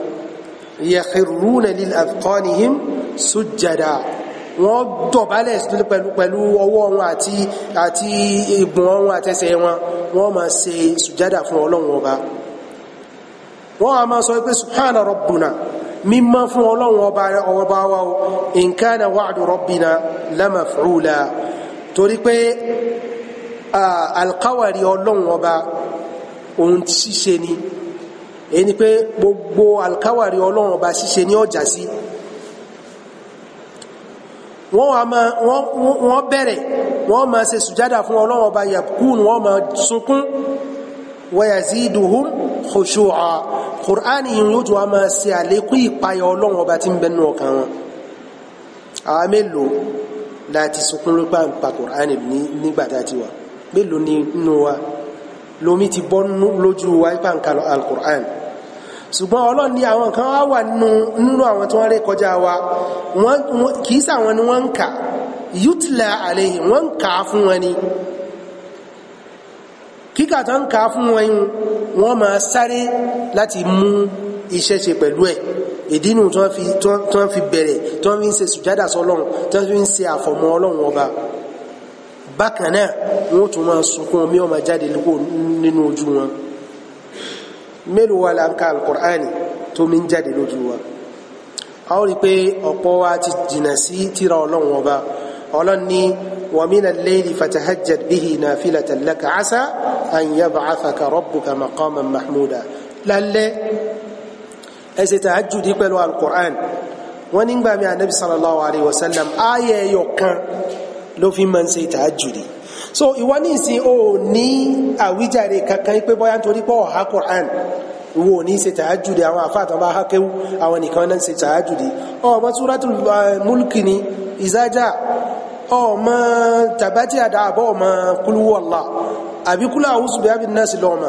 yakhruna lil adhqanihim sujjada wọ́n dọ̀bálẹ̀ pẹ̀lú ọwọ́ wọn àti ìgbọ̀n wọn àtẹsẹ̀ wọn wọ́n máa ṣe sùjádà fún Ọlọ́run ọba wọ́n a máa sọ pé subhana rabbuna mímọ́ fún Ọlọ́run ọba wa in kana wa'du rabbina la maf'ula torí pé alkawari Ọlọ́run ọba ohun ṣíṣe ni èyí pé gbogbo alkawari Ọlọ́run ọba ṣíṣe ni ọjà sí wọ́n bẹ̀rẹ̀ wọ́n máa ṣe sùjádà fún Ọlọ́run ọba yabkun wọ́n máa sunkún wa yaziduhum khushu'a Qur'ani yìí yóò tó wá máa ṣe àlékún ìpayà Ọlọ́run ọba tí ń bẹ nínú ọkàn wọn àwọn mélòó láti sunkún lópa ń pa Qur'ani nígbàtà ti wà mélòó nínú wa lómi ti bọ́ lójú wa ipa ń kalọ̀ al-Qur'an ṣùgbọ́n Ọlọ́run ní àwọn kan wà nínú àwọn tí wọ́n rí kọjá wa kìí sàwọn ni wọ́n ń kà yutla alayhim wọ́n ń kà fún wọn ni kíkà tó ń kà fún wọn wọ́n máa sáré láti mú iṣẹ́ ṣe pẹ̀lú ẹ̀ ìdínú tó ń fi bẹ̀rẹ̀ tó ń fi ń ṣe sùjádà sọ́lọ́run tó ń fi ń ṣe àfọ̀mọ́ Ọlọ́run ọba bákan náà wọ́n tún máa sunkún omi ó máa jáde nínú ojú wọn mélòó wa la ń ka al-Qur'ani tó mi ń jáde lójú wa a ó rí pé ọ̀pọ̀ wa ti jìnà sí tírà Ọlọ́run ọba Ọlọ́run ní wa mina al-layli fatahajjad bihi nafilatan laka asa an yab'athaka rabbuka maqaman mahmuda lálẹ́ ẹ ṣe tahajjudi pẹ̀lú al-Qur'an wọ́n nígbà mi Ànábì sallallahu alayhi wa sallam ayẹ yọkan ló fi máa ń ṣe tahajjudi so ìwọ ní ìsìn o ní àwíjàre kankan pé bóyá nítorí pé ọ̀há Qur'an ìwọ ní ṣe tahajjudi àwọn àfáàtàn bá hákéwú àwọn nìkan náà ṣe tahajjudi ọmọ Suratul Mulki ni ìzájá ọmọ tàbátí àdáàbọ̀ ọmọ Qul huwallahu àbí Qul a'udhu bi rabbin nas lọ́mọ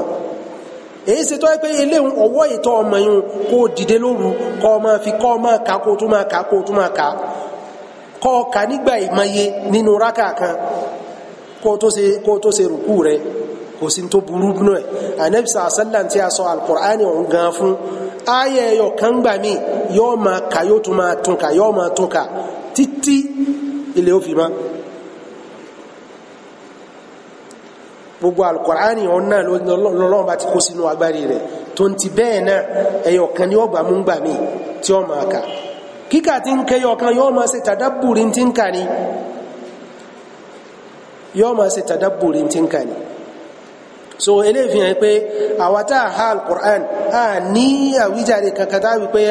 èyí ṣe tó pé ilé ọwọ́ ìtọ́ ọmọ yìí kó dìde lóru kọ́ ọmọ fi kọ́ ọmọ ká kó tó máa ká kó tó máa ká kọ́ ọ̀ka nígbà ìmọye nínú rákà kan kó tó ṣe rùkú rẹ̀ kò sí tó burú nù ẹ̀ Ànábì sallam tí a sọ al-Qur'ani ọ̀hún gan fún ayẹ ẹyọ kan gbà mí yóò máa kà yóò tún máa tún kà yóò máa tún kà títí ilé ó fi má gbogbo al-Qur'ani ọ̀hún náà lọ́lọ́run bá ti kó sínú agbárí rẹ̀ tó ń ti bẹ́ẹ̀ náà ẹyọ kan ni ó gbà mú gbà mí tí ó máa kà kíkà tí ń kẹyọ kan yóò máa ṣe tàdábùrí tí ń kà ní yóò máa ṣe tàdábùrí tí ń kà ní so eléyìí fi hàn pé àwa tá a ha al-Qur'an a ní àwíjàre kankan tá a wípé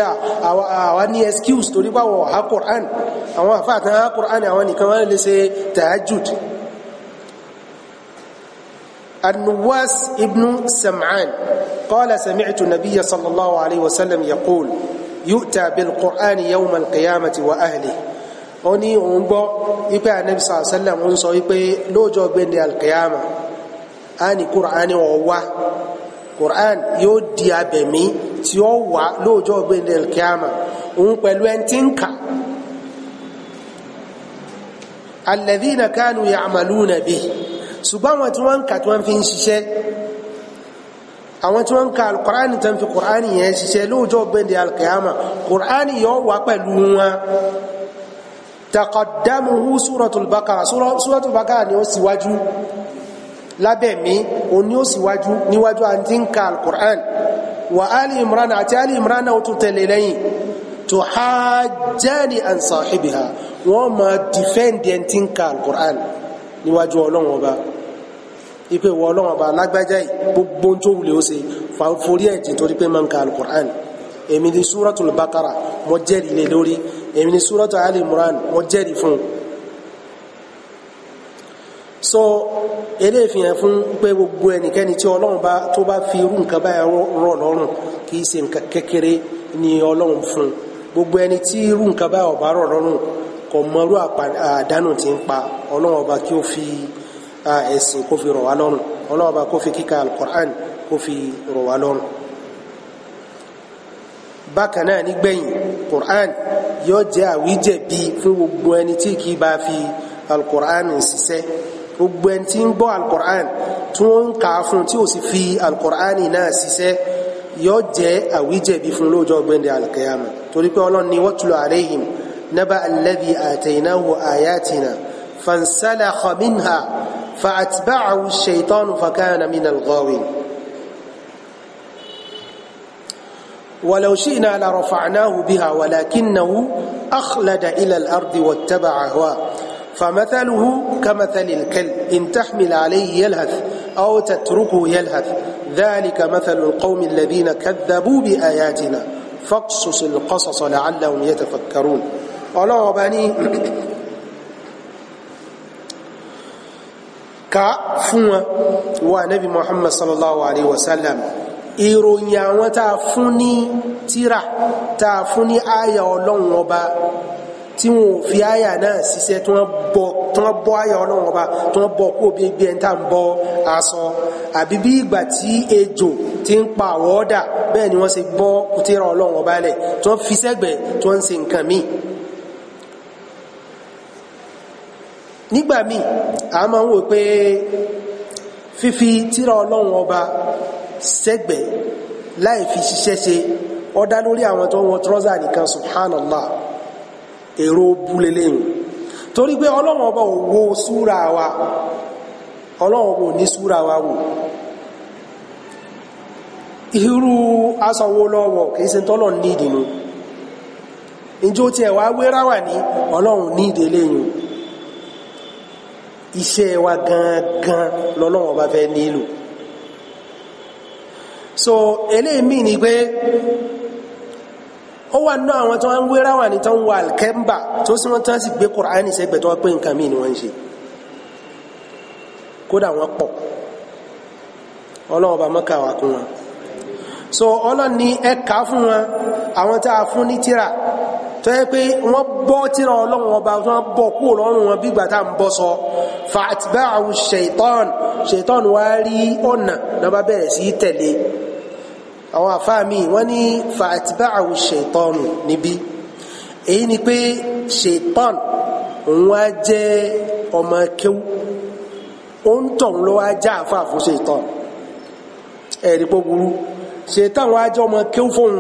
àwa ní excuse torí pàwọ̀ ha Qur'an àwọn àfáàtàn ha Qur'an àwọn nìkan wọ́n lè ṣe tahajjud النواس ابن سمعان قال سمعت النبي صلى الله عليه وسلم يقول يؤتى بالقرآن يوم القيامة وأهله oni òun gbọ́ ipé Ànábì sallallahu alaihi wasallam ń sọ wípé lọ́jọ́ gbẹ̀ndẹ̀ alkiyama a ní Qur'ani ọwá Qur'an yóò di abẹ̀mí tí ó wà lọ́jọ́ gbẹ̀ndẹ̀ alkiyama òun pẹ̀lú ẹn tí ń kà alladhina kanu ya'maluna bihi ṣùgbọ́n àwọn tí wọ́n ń kà tí wọ́n fi ń ṣiṣẹ́ àwọn tí wọ́n ń ka alkùránì tán fi kùránì yẹn ṣiṣẹ́ lóòjọ́ gbẹ̀ndẹ̀ alkiyama kùránì yóò wà pẹ̀lú wọn taqaddamuhu suratul Baqara suratul Baqara ni ó síwájú lábẹ̀mí o ní ó síwájú níwájú àti ń ka alkùránì wa Ali Imran àti Ali Imran ó tún tẹ̀lé lẹ́yìn tuhajjani an sahibiha wọ́n ma dìfẹ́ndì ẹn tí ń ka alkùránì níwájú Ọlọ́run ọba ipe wọ Ọlọ́run ọba lágbájá gbogbo tó wùlé ó ṣe forí ẹ̀jì torí pé máa ń ka alukur'an èmi ni Suratul Baqara mo jẹ́rìí lé lórí èmi ni Suratul Ali Imran mo jẹ́rìí fún so eléyìí fi hàn fún pé gbogbo ẹnikẹ́ni tí Ọlọ́run bá tó bá fi irú nǹkan báyìí rọ̀ lọ́rùn kì í ṣe nǹkan kékeré ni Ọlọ́run fún gbogbo ẹni tí irú nǹkan báyìí ọba rọ̀ lọ́rùn kò mọ̀rú àdánù tí ń pa Ọlọ́run ọba kí ó fi ẹ̀sìn kó fi rọ̀ wá lọ́rùn Ọlọ́run ọba kó fi kíkà al-Qur'an kó fi rọ̀ wá lọ́rùn bákan náà nígbẹ̀yìn Qur'an yóò jẹ́ àwíjẹ̀bi fún gbogbo ẹni tí kì í bá fi al-Qur'an ṣiṣẹ́ gbogbo ẹni tí ń gbọ́ al-Qur'an tí wọ́n ń kà á fún tí ó sì fi al-Qur'an náà ṣiṣẹ́ yóò jẹ́ àwíjẹ̀bi fún lọ́jọ́ gbẹ̀ndẹ̀ al-qiyamah torí pé Ọlọ́run ní watlu alayhim naba alladhi ataynahu ayatina fansalakha minha fa'atba'ahu ash-shaytanu fakana min al-ghawin ولو شئنا لرفعناه بها ولكنه أخلد إلى الأرض واتبع هواه فمثله كمثل الكلب إن تحمل عليه يلهث أو تتركه يلهث ذلك مثل القوم الذين كذبوا بآياتنا فاقصص القصص لعلهم يتفكرون الله بني كفوا ونبي محمد صلى الله عليه وسلم ìròyìn àwọn tá a fún ní tírà tá a fún ní àyà ọlọ́run ọba tí wọn ò fi àyà náà ṣiṣẹ́ tí wọ́n bọ́ àyà ọlọ́run ọba tí wọ́n bọ́ kó bí ẹni tá ń bọ́ aṣọ àbí bí ìgbà tí ejò ti ń pa àwọ̀ọ́dà bẹ́ẹ̀ ni wọ́n ṣe bọ́ tírà ọlọ́run ọba lẹ̀ tí wọ́n fi sẹ́gbẹ̀ẹ́ tí wọ́n ń ṣe nǹkan míì nígbà míì a máa ń wò pé fífi tírà ọlọ́run ọba sẹ́gbẹ̀ láì fi ṣiṣẹ́ ṣe ó dá lórí àwọn tó wọ́n trọ́zà nìkan subhanallah èrò búlélẹ́yìn torí pé ọlọ́run ọba ò wo súra wa ọlọ́run ọba ò ní súra wa wò irú aṣọwó lọ́wọ́ kìí ṣe tọ́lọ̀ ní ìdìnnú ìjó tí ẹ̀wà wéráwà ní ọlọ́run ní ìdẹ́lẹ́yìn iṣẹ́ wa gangan lọ́lọ́run ọba fẹ́ nílò so eléyìí ni pé ó wà náà àwọn tó ń wéra wà ní tó ń wà alkemba tó sì wọ́n tán sì gbé Kùránì sẹ́gbẹ̀ tó pé nǹkan míì ni wọ́n ń ṣe kódà wọ́n pọ̀ ọlọ́wọ́ bá mọ́kà wà kún wọn so ọlọ́run ní ẹ̀ka fún wọn àwọn tá a fún ní tírà tó yẹ pé wọ́n bọ́ tírà ọlọ́run ọba wọ́n bọ́ kúrò lọ́rùn wọn bí ìgbà tá à ń bọ́ sọ fa'atba'ahu shaitan wá rí ọ̀nà náà bá bẹ̀rẹ̀ sí tẹ̀lé àwọn àfáàmì wọ́n ní fa'atba'ahu shaitanu níbí èyí ni pé shaitan òun wá jẹ́ ọmọ kéwú ó ń tọ̀ ló wá já àfáà fún shaitan ẹ̀rí pọ̀ burú shaitan wá jẹ́ ọmọ kéwú fóun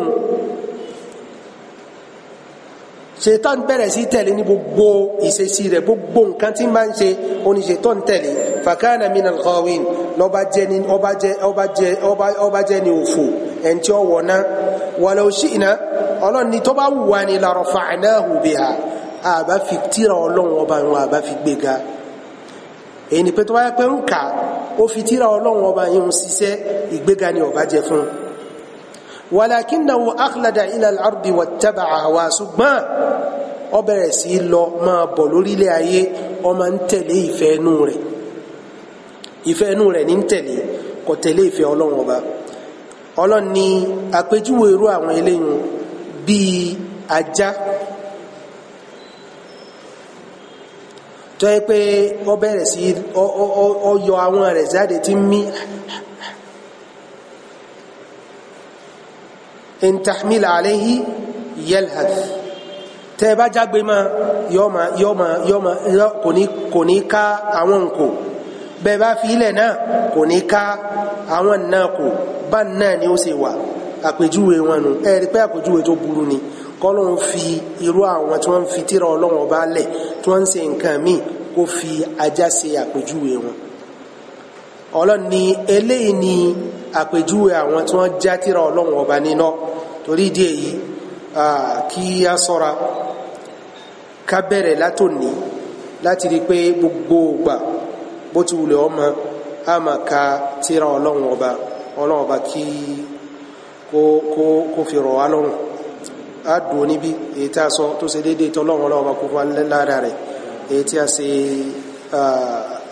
shaitan bẹ̀rẹ̀ sí tẹ̀lé ní gbogbo ìṣesí rẹ̀ gbogbo nǹkan tí máa ń ṣe oní shaitan tẹ̀lé fakana minal ghawin lọ́ba jẹ́ ní òfò ẹni tí ó wọ̀ná walau shi'na ọlọ́run ni tó bá wùwá ni la rafa'nahu biha àbá fi tírà ọlọ́run ọba wọn àbá fi gbéga èyí ni pé tó bá yẹ pé ń kà ó fi tírà ọlọ́run ọba yìí ń ṣiṣẹ́ ìgbéga ni ọba jẹ fún walakinahu akhlada ila al-ardi wattaba'a hawa ṣùgbọ́n ó bẹ̀rẹ̀ sí lọ máa bọ̀ lórílẹ̀ ayé ó máa ń tẹ̀lé ìfẹ́ inú rẹ̀ ní ń tẹ̀lé kò tẹ̀lé ìfẹ́ ọlọ́run ọba ọlọ́run ní àpèjúwe irú àwọn eléyìn bíi ajá tó yẹ pé ó bẹ̀rẹ̀ sí ó yọ àwọn rẹ̀ jáde tí ń mí in tahmil alayhi yalhath tẹ́ bá jágbe ma yọ́ma kò ní ká àwọn nǹkó bẹ́ẹ̀ bá fi ilẹ̀ náà kò ní ká àwọn náà kò bá náà ni ó ṣe wà àpèjúwe wọn nù ẹ̀rí pé àpèjúwe tó burú ni kọ́lọ́n fi irú àwọn tí wọ́n fi tírà ọlọ́run ọba lẹ̀ tí wọ́n ń ṣe nǹkan míì kó fi ajá ṣe àpèjúwe wọn ọlọ́run ní eléyìí ni àpèjúwe àwọn tí wọ́n já tírà ọlọ́run ọba níná torí ìdí èyí kí a ṣọ́ra ká bẹ̀rẹ̀ látòní láti rí pé gbogbo ìgbà bó ti wùlẹ̀ ọmọ a máa ka tírà ọlọ́run ọba kí kó fi rọ̀ wá lọ́rùn a dùn níbi èyí tí a sọ tó ṣe déédéé tọ́lọ́run ọba kó fún lára rẹ̀ èyí tí a ṣe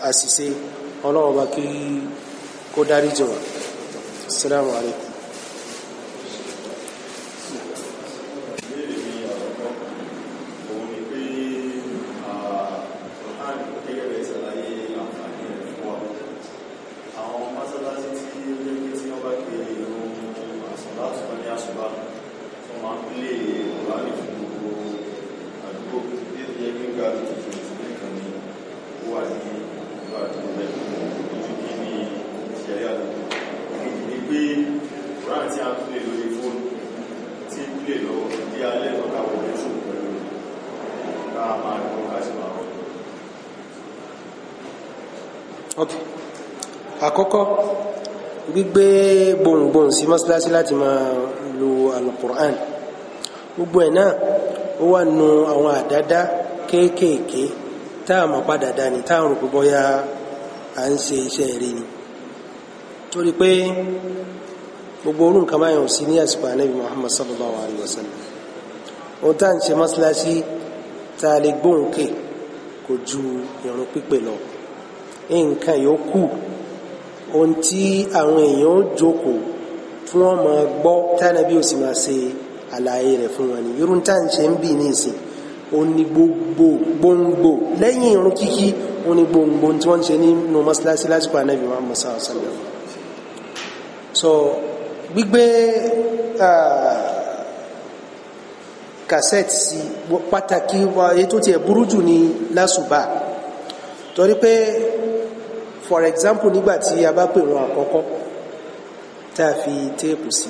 àṣìṣe ọlọ́run ọba kí kó dárí jìn wá. Assalamu alaikum. máa ń lé ìwádìí fún gbogbo àdúgbò tí ó yẹ kí gbà tuntun ìsinmi kan ní ó wà ní ìlú àdúgbò rẹ̀ ojú kí ní ìṣẹ̀lẹ̀ àdúgbò ní pé Quran tí a tún lè lórí fóònù tí ń lè lọ bí alẹ́ lọ́ka wọlé fún pẹ̀lú ká máa lọ ká sì máa wọlé. Ok, àkọ́kọ́ gbígbé gbohùngbohùn sí mọ́sálásí láti máa lo alukur'an gbogbo ẹ̀ náà ó wà nù àwọn àdádá kéékèèké tá a mọ̀ padà dání tá a rò pé bóyá à ń ṣe iṣẹ́ rí ni torí pé gbogbo orú nǹkan báyọ̀ sí ní àsìkò ànábì Muhammad sallallahu alayhi wa sallam ohun tá à ń ṣe mọ́sálásí tá a lè gbóhùn ké kò ju ìrun pípè lọ nǹkan yòókù ohun tí àwọn èèyàn ó jókòó tí wọ́n máa gbọ́ tánàbí ó sì máa ṣe àlàyé rẹ̀ fún wọn ni irun tá à ń ṣe ń bì ní ìsìn ó ní gbòǹgbò lẹ́yìn irun kíkí ó ní gbòǹgbò tí wọ́n ń ṣe nínú mọ́sálásí lásìkò ànábì Muhammad sallallahu alaihi wasallam so gbígbé cassette sí pàtàkì èyí tó tiẹ̀ burú jù ní lásùbà torí pé for example nígbàtí a bá pè wọn àkọ́kọ́ tá a fi téèpù sí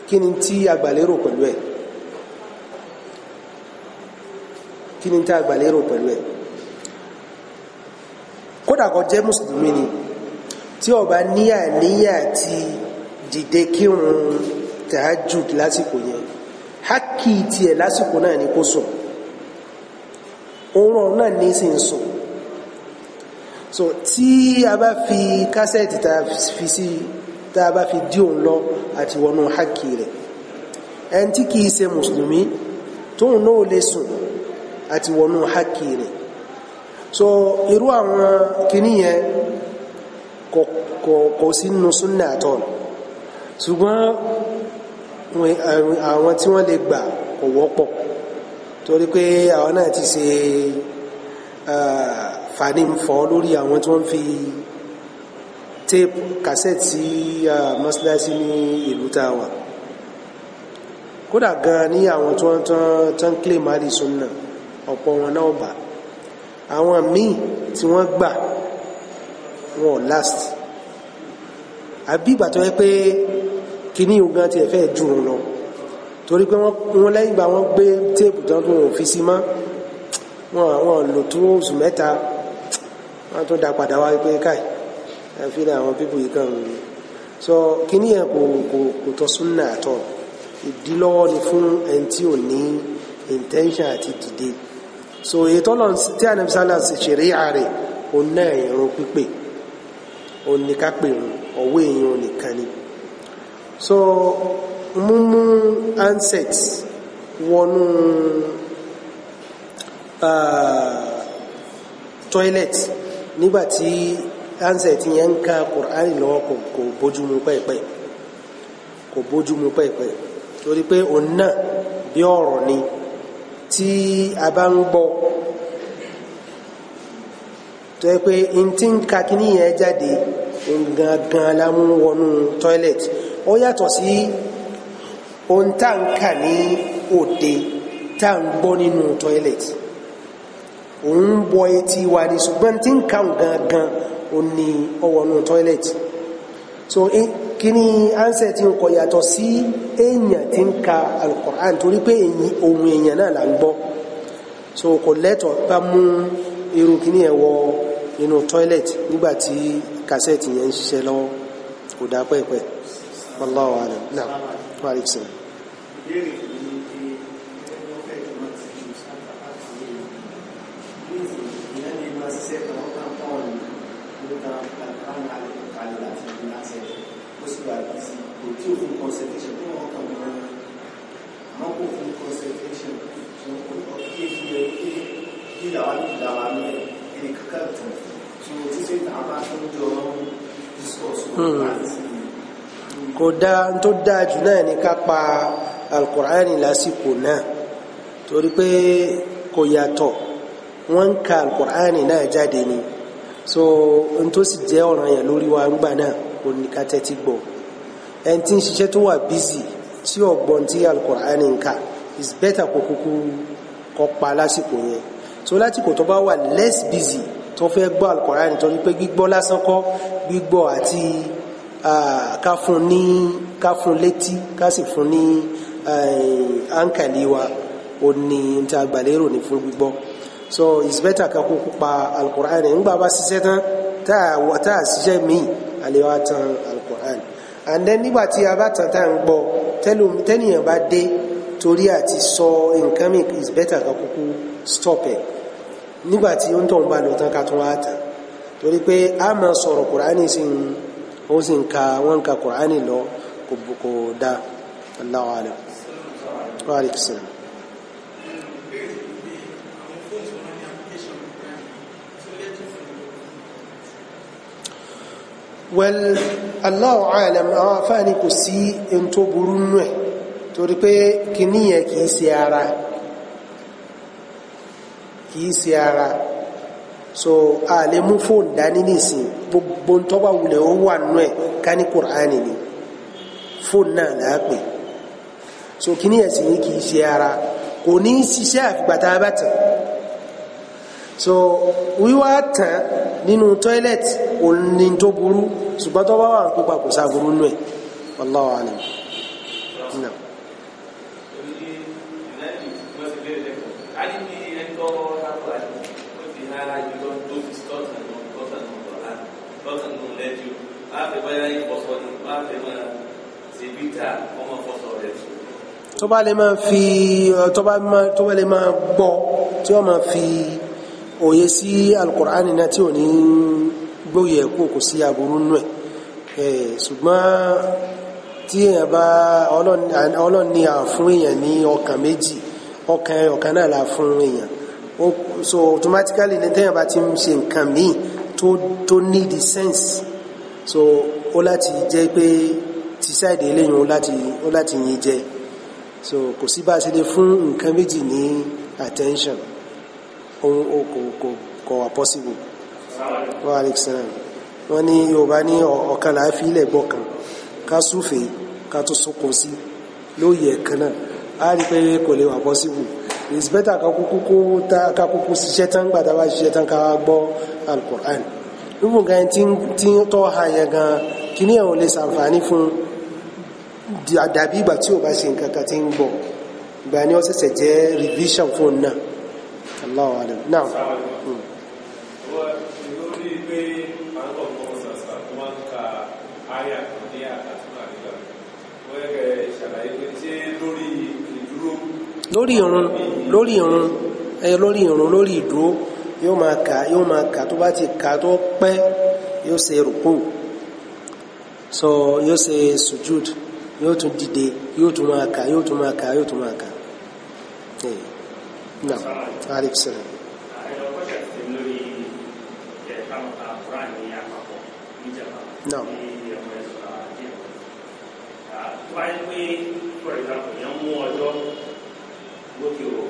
kí ni tí a gbàlérò pẹ̀lú ẹ̀ kí ni tí a gbàlérò pẹ̀lú ẹ̀ kódà kó jẹ́ mùsùlùmí ni tí ó bá ní àníyàn àti dìde kírun tahajjud lásìkò yẹn hákì tiẹ̀ lásìkò náà ni kó sùn oorun náà ní sí ń sùn so tí a bá fi kásẹ̀tì tá a bá fi dí òun lọ àti wọnú hákì rẹ̀ ẹni tí kìí ṣe mùsùlùmí tóun náà lè sùn àti wọnú hákì rẹ̀ so irú àwọn kìíní yẹn kò sí nínú súnnà àtọ̀ ṣùgbọ́n àwọn tí wọ́n lè gbà kò wọ́pọ̀ torí pé àwọn náà ti ṣe fani ń fọ́ lórí àwọn tí wọ́n fi tape cassette sí mọ́sálásí ní ìlú tá a wà kódà gan ní àwọn tí wọ́n tán claim àlì súnnà ọ̀pọ̀ wọn náà bà àwọn míì tí wọ́n gbà wọn last àbí ìgbà tó yẹ pé kíní ogun ti ẹ̀fẹ́ jùrùn lọ torí pé wọ́n lẹ́yìn ìgbà wọ́n gbé téèpù tán tó wọ́n fi sí mọ́ wọ́n lò tó oṣù mẹ́ta wọ́n tó dá padà wá pé káì ẹ̀fílẹ̀ àwọn pípù yìí kàn rí so kíní ẹ̀ kò tọ́ súnnà àtọ̀ ìdílọ́wọ́ ni fún ẹni tí ò ní intention àti dìde so ètò ọlọ́run tí Ànábì sallallahu alaihi wasallam ṣeré ààrẹ òun náà ìrun pípè òun ní ká pè rùn ọwọ́ èèyàn nìkan ni so múmú handset wọnú toilet nígbàtí handset yẹn ń ka Qur'an lọ́wọ́ kò bójúmu pẹ́ẹ̀pẹ́ kò bójúmu pẹ́ẹ̀pẹ́ torí pé òun náà bí ọ̀rọ̀ ni tí a bá ń gbọ́ tó yẹ pé n tí ń ka kíní yẹn jáde gangan lámú wọnú toilet ó yàtọ̀ sí ohun tá ń kà ní òde tá ń gbọ́ nínú toilet òun bọ etí wa ní ṣùgbọ́n tí ń ka gangan ó ní ọwọ́nú toilet so kíní ansẹ̀ tí ń kọ yàtọ̀ sí èèyàn tí ń ka Al-Qur'an torí pé ohun èèyàn náà là ń gbọ́ so kò lẹ́tọ̀ bá mú irú kíní ẹ̀ wọ inú toilet nígbàtí kásẹ̀tì yẹn ń ṣiṣẹ́ lọ́wọ́ kò dá pẹ́ẹ̀pẹ́ wallahu a'lam náà wà rí sí kò dá tó dáa jù náà ní ká pa Al-Qur'ani lásìkò náà torí pé kò yàtọ̀ wọ́n ń ka Al-Qur'ani náà jáde ni so n tó sì jẹ́ ọ̀ràn yẹn lórí wa ń gbà náà kò ní ká tẹ́tí gbọ́ ẹni tí ń ṣiṣẹ́ tó wà bízì tí ọgbọ́n tí Al-Qur'ani ń kà is better kó kúkú kó pa lásìkò yẹn so lásìkò tó bá wà less busy tó fẹ́ gbọ́ Al-Qur'ani torí pé gbígbọ́ lásán kọ́ gbígbọ́ àti ká fún létí ká sì fún ní àǹkàlí wa ó ní tí a gbàlérò ní fún gbígbọ́ so it's better ká kúkú pa Al-Qur'ani ńgbà bá ṣiṣẹ́ tán tá a ṣiṣẹ́ míì àlewà tán Al-Qur'ani and then nígbà tí a bá tán tá à ń gbọ́ tẹ́nìyàn bá dé torí àti sọ nǹkan mi is better ká kúkú stop ẹ̀ nígbàtí ó ń tọ́ ń bá lọ tán ká tún wá tán torí pé a máa sọ̀rọ̀ Kùránì ó sì ń ka wọ́n ń ka Kùránì lọ kò dá Allahu a'lam wa alaykum salam. well Allahu a'lam àwọn afáàní kò sí ẹni tó burú nù ẹ̀ torí pé kìíní yẹn kìí ṣe ara so a lè mú fóònù dání nìsín gbogbo tó bá wulẹ̀ ó wà nù ẹ̀ ká ní Kùránì ni fóònù náà láàpẹ̀ so kìíní yẹn sì ní kìí ṣe ara kò ní ṣiṣẹ́ àfìgbàtà bá tàn so wíwá tàn nínú tọ́ílẹ̀tì òní tó burú ṣùgbọ́n tó bá wà ń pípa kò sáburú nù ẹ̀ wallahu a'lam. tó bá lè máa fi tó bá lè máa gbọ́ tí ó máa fi òye sí Al-Qur'ani náà tí ò ní gbóyè kò sí aburú nù ẹ̀ ṣùgbọ́n tí èèyàn bá Ọlọ́run ní àfún èèyàn ní ọkàn méjì ọkàn náà la fún èèyàn so automatically ní téèyàn bá ti ń ṣe nǹkan míì tó need the sense so ó láti jẹ́ pé ti sáìdì eléyìn ó láti yìn jẹ so kò sí bá ṣe lè fún nǹkan méjì ní attention kò wà possible wa alaykum salam wọ́n ní Yorùbá ní ọ̀kan là á fi ilẹ̀ gbọ́kan ká súfèé ká tó sókun sí lóye ẹ̀kan náà á rí pé kò lè wà possible it's better ká kúkú ṣiṣẹ́ tán gbàdá wá ṣiṣẹ́ tán ká gbọ́ Al-Qur'an nígbò gan tí tọ́ ha yẹn gan kí ní ẹ̀wọ̀n lè ṣàǹfààní fún dàbí ìgbà tí ò bá ṣe nǹkan kan tí ń gbọ́ ìgbà ni ó ṣẹ̀ṣẹ̀ jẹ́ revision fún náà Allahu a'lam náà. lórí ìrun lórí ìdúró yóò máa kà tó bá ti kà tó pẹ́ yóò ṣe rùkú so yóò ṣe sujud yóò tún dìde yóò tún máa kà yóò tún máa kà yóò tún máa kà náà alaykum salaam. No. lókè o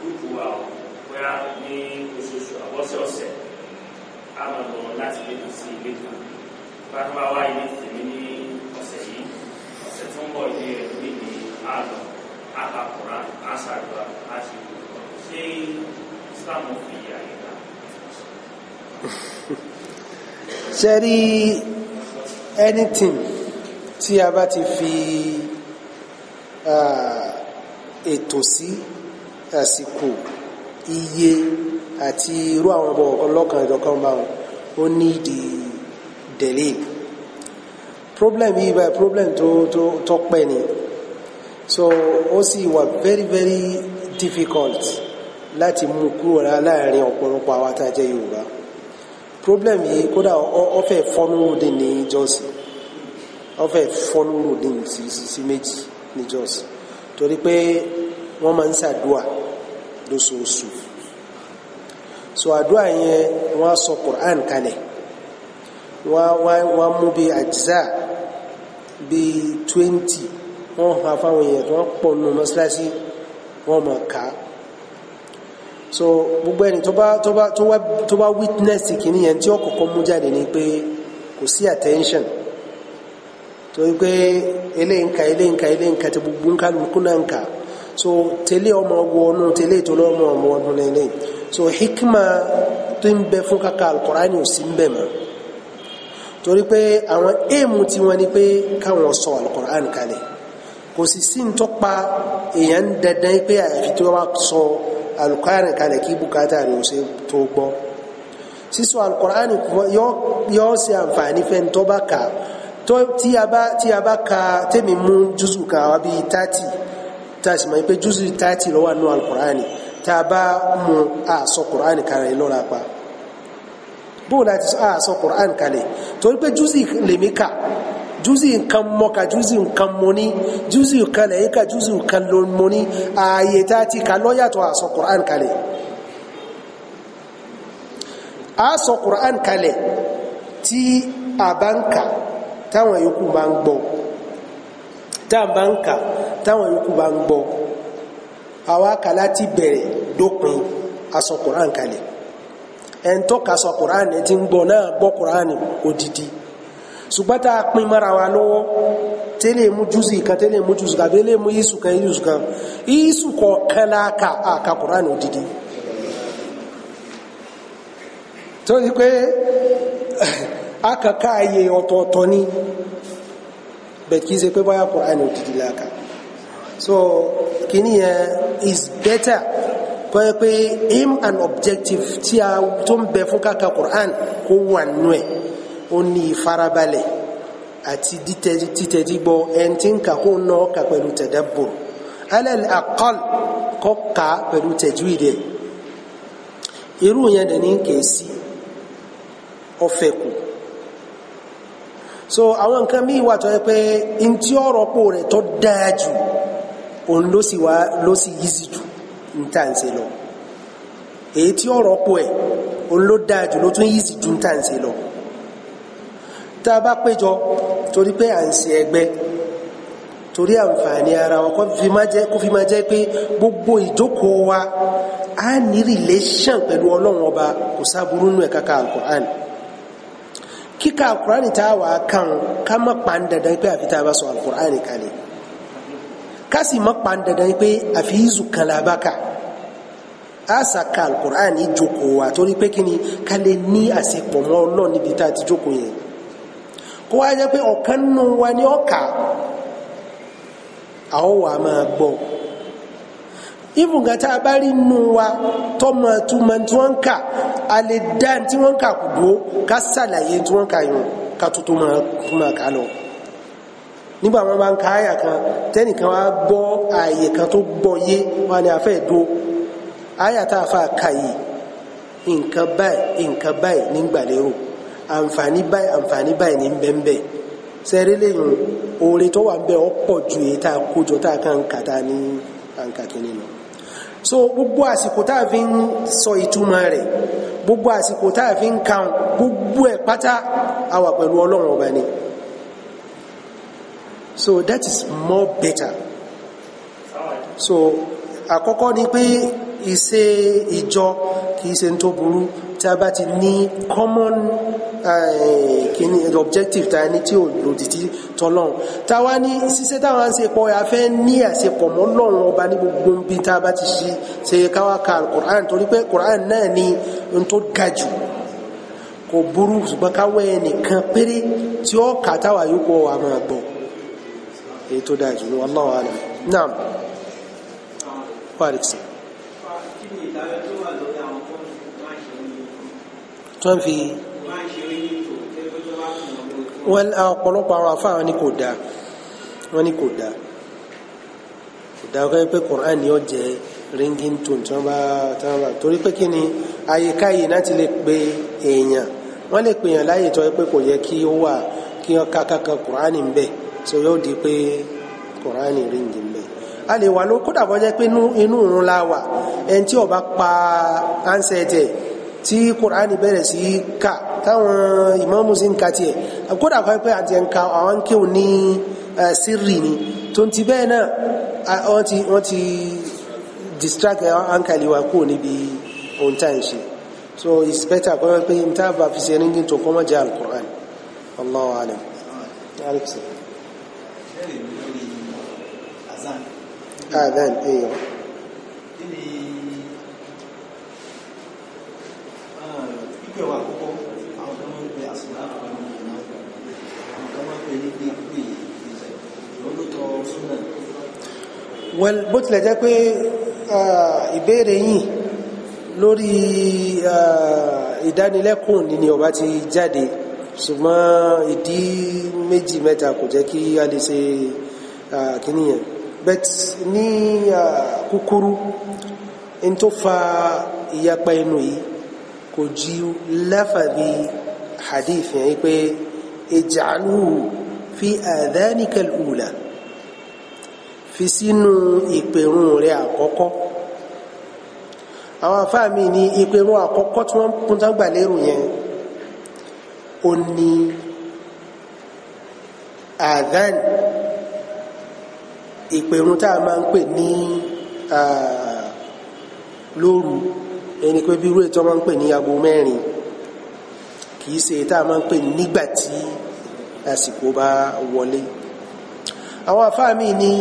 gúúpù wa o bóyá ní oṣooṣù àbọ̀sẹ̀ọ̀sẹ̀ a máa lọ láti ilé kan sí ilé kan bá tó bá wá ilé tèmi ní ọ̀sẹ̀ yìí ọ̀sẹ̀ tó ń bọ̀ ilé rẹ̀ níbi àlọ́ àkàkùrà àṣàdùà àti ìlú ṣé Islam fi àyè gbà. ṣe rí anything tí a bá ti fi ètò sí àsìkò iye àti irú àwọn ọmọ ọlọ́kan ìjọkan bá wọn ó ní ìdí delay problem yìí báyìí problem tó pẹ́ ni so ó sì wà very very difficult láti mú kúrò láàrin ọ̀pọ̀lọpọ̀ àwọn tá a jẹ́ Yorùbá problem yìí kódà ó fẹ́ fọ́núròdì ní jọ́sì ó fẹ́ fọ́núròdì sí méjì ní jọ́sì torí pé wọ́n máa ń ṣàdúà lóṣooṣù so àdúà yẹn wọ́n sọ Qur'an kalẹ̀ wọ́n mú bí àjíṣà bí 20 wọ́n ha fáwọn èèyàn tó wọ́n pọ̀ nù mọ́sálásí wọ́n máa kà á so gbogbo ẹni tó bá witness kìíní yẹn tí ó kọ́kọ́ mú jáde ní pé kò sí attention torí pé eléǹkà tí gbogbo nkálukú náà ń kà so tẹ́lẹ̀ ọmọ wọnú tẹ́lẹ̀ tó lọ́mọ ọmọ ọdún lẹ́lẹ́ so hikma tó ń bẹ fún kàkà Al-Qur'ani ò sí ń bẹ mọ́ torí pé àwọn èèmù tí wọ́n ní pé káwọn sọ Al-Qur'ani kalẹ̀ kò sì sí ń tọ́pa èèyàn dandan pé àyàfi tí wọ́n bá sọ Al-Qur'ani kalẹ̀ kí bùkátà rẹ̀ ò sí tó gbọ́ sísọ Al-Qur'ani yóò ṣe àǹfààní fẹ́ tó bá kà tí a bá ka tẹ́mi mú jùsù kan wá bí 30 tá a sì mọ̀ pé jùsù 30 ló wà nínú Al-Qur'ani tá a bá mú àsọ Qur'ani kalẹ̀ lọ́ra pa bóò láti àsọ Qur'ani kalẹ̀ torí pé jùsù lèmi kà jùsù nǹkan mọ́ka jùsù nǹkan mọ́ní jùsù kan lẹ́yìn ká jùsù kan ló mọ́ní ààyè tá a ti kà lọ́yàtọ̀ àsọ Qur'ani kalẹ̀ àsọ Qur'ani kalẹ̀ tí a bá ń kà táwọn yòókù bá ń gbọ́ táwọn yòókù bá ń gbọ́ àwa kà láti bẹ̀rẹ̀ dópin asọ Qur'an kalẹ̀ ẹn tó ka sọ Qur'an ẹ ti ń gbọ́ náà gbọ́ Qur'an odidi ṣùgbọ́n tá a pín mara wa lọ́wọ́ tẹ́lẹ̀ mú jùsù kan tẹ́lẹ̀ mú jùsù kan tẹ́lẹ̀ mú yíṣù kan yíṣù kọ̀ọ̀kan láàkà àkà Qur'an odidi tó ní pé akaka ayé ọ̀tọ̀ọ̀tọ̀ ní bẹ̀t kìí ṣe pé báyá Qur'an òdìdí láka so kìíní yẹn is better kọ́ yẹ pé aim and objective tí a tó ń bẹ fún kàkà Qur'an kó wà nú ẹ̀ ó ní ìfarabalẹ̀ àti títẹ̀tí gbọ́ ẹni tí ń kà kó náà kà pẹ̀lú tadabbur alal aqal kọ́ kà pẹ̀lú tajwid irú yẹn dẹ̀ ní kèésì ọ̀fẹ́ kù so àwọn nǹkan míì wà tó yẹ pé in tí ọ̀rọ̀ pò rẹ̀ tó dáa jù òun ló sì yízi jù ń tà ń ṣe lọ èyí tí ọ̀rọ̀ pò ẹ̀ òun ló dáa jù ló tún yízi jù ń tà ń ṣe lọ tá a bá péjọ torí pé à ń ṣe ẹgbẹ́ torí àǹfààní ara wọn kó fi máa jẹ́ pé gbogbo ìjókòó wa á ní relation pẹ̀lú Ọlọ́run ọba kò sáburú nù ẹ̀ kàkà Al-Qur'an kíkà Al-Qur'ani tá a wà kàn ká má pan dandan pé àfi tá a bá sọ Al-Qur'ani kalẹ̀ ká sì má pan dandan pé àfi ìzù kan la bá kà á sàkà Al-Qur'ani jókòó wa torí pé kí ni ká lè ní àṣepọ̀ mọ́ Ọlọ́run níbi tá a ti jókòó yẹn kó wá jẹ́ pé ọ̀kan nù wa ni ọ̀kà àwọn wà máa gbọ́ ìfúngà tá a bá rí nù wa tọ́mọ túmọ̀ tí wọ́n ń kà a lè dá tí wọ́n ń kà kùdó ká sàlàyé tí wọ́n ń kà yàn ká tuntun máa kà lọ nígbà wọn bá ń ka àyà kan tẹ́nìkan wá gbọ́ ààyè kan tó gbọ́ yé wọn ni a fẹ́ do àyà tá a fà kà yìí nǹkan báyìí nígbà lérò àǹfààní báyìí ní bẹ́ẹ̀ sẹ́rí lẹ́yìn oore tó wà ń bẹ ọ̀pọ̀ ju èyí tá a kójọ tá a kàn ń kàtà ní àǹkàkínní lọ so gbogbo àsìkò tá a fi ń sọ ìtumọ̀ rẹ̀ gbogbo àsìkò tá a fi ń kàn gbogbo ẹ̀ pátá a wà pẹ̀lú Ọlọ́run ọba ni so that is more better so àkọ́kọ́ ni pé ìṣe ìjọ kìí ṣe tó burú tí a bá ti ní common kìíní objective ta ní tí ò lòdì tí tọ́lọ́run táwa ní ṣíṣẹ́ táwọn ń ṣe pọ̀ a fẹ́ ní àṣepọ̀ mọ́ Ọlọ́run ọba ní gbogbo bí tá a bá ti ṣe káwá ka Qur'an torí pé Qur'an náà ní n tó ga jù kò burú ṣùgbọ́n káwọ́ ẹnìkan péré tí ó kà táwa yóò wà máa gbọ́ èyí tó dáa jù ní wallahu alam naam wàlíkì tó ń fi wọ́n ọ̀pọ̀lọpọ̀ àwọn afáwọn ní kò dáa wọ́n ní kò dáa ọkọ̀ pé Qur'an ni ó jẹ́ ringing tone tí wọ́n bá torí pé kí ni àyíkáyè láti lè pe èèyàn wọ́n lè pèèyàn láyè tó pé kò yẹ kí ó wà kí wọ́n kákàkà Qur'an ń bẹ̀ so yóò di pé Qur'an ringing ń bẹ̀ a lè wà ló kódà bọ́ jẹ́ pé inú òun la wà ẹni tí ó bá pa ánsẹ̀tẹ̀ tí Qur'an bẹ̀rẹ̀ sí ká táwọn ìmáàmù sí ń ka tiẹ̀ kódà kọ́ pé àti ẹ̀ǹka àwọn ń kéwò ní sírì ni tó ti bẹ́ẹ̀ náà wọ́n ti distract àǹkàlì wa kúrò níbi ohun tá à ń ṣe so it's better kọ́ pé n tá bá fi ṣe ríngin tó kọ́ mọ́ jẹ́ al-Qur'an Allahu alam. Adhan èèyàn. Kí ni pípẹ́ wà àkọ́kọ́ àwọn kan máa ń pe àsìlá àwọn kan máa ń pe ní pípé lọ́lọ́tọ̀ súnà. Well, bó tilẹ̀ jẹ́ pé ìbéèrè yìí lórí ìdánilẹ́kùn ni ọba ti jáde ṣùgbọ́n ìdí méjì mẹ́ta kò jẹ́ kí a lè ṣe kìníyàn bet ní kúkúrú in tó fa ìyapa inú yìí kò jí láfàbí hadith yẹn pé ij'aluhu fi adhanika al-ula fi sínú ìpèrún rẹ̀ àkọ́kọ́ àwọn afáàmì ní ìpèrún àkọ́kọ́ tí wọ́n kún tán gbà lérò yẹn ó ní adhan ìpèrún tá a máa ń pè ní lóru ẹni pé bí irú ètò máa ń pè ní aago mẹ́rin kìí ṣe tá a máa ń pè nígbà tí àsìkò bá wọlé àwọn afáàmì ní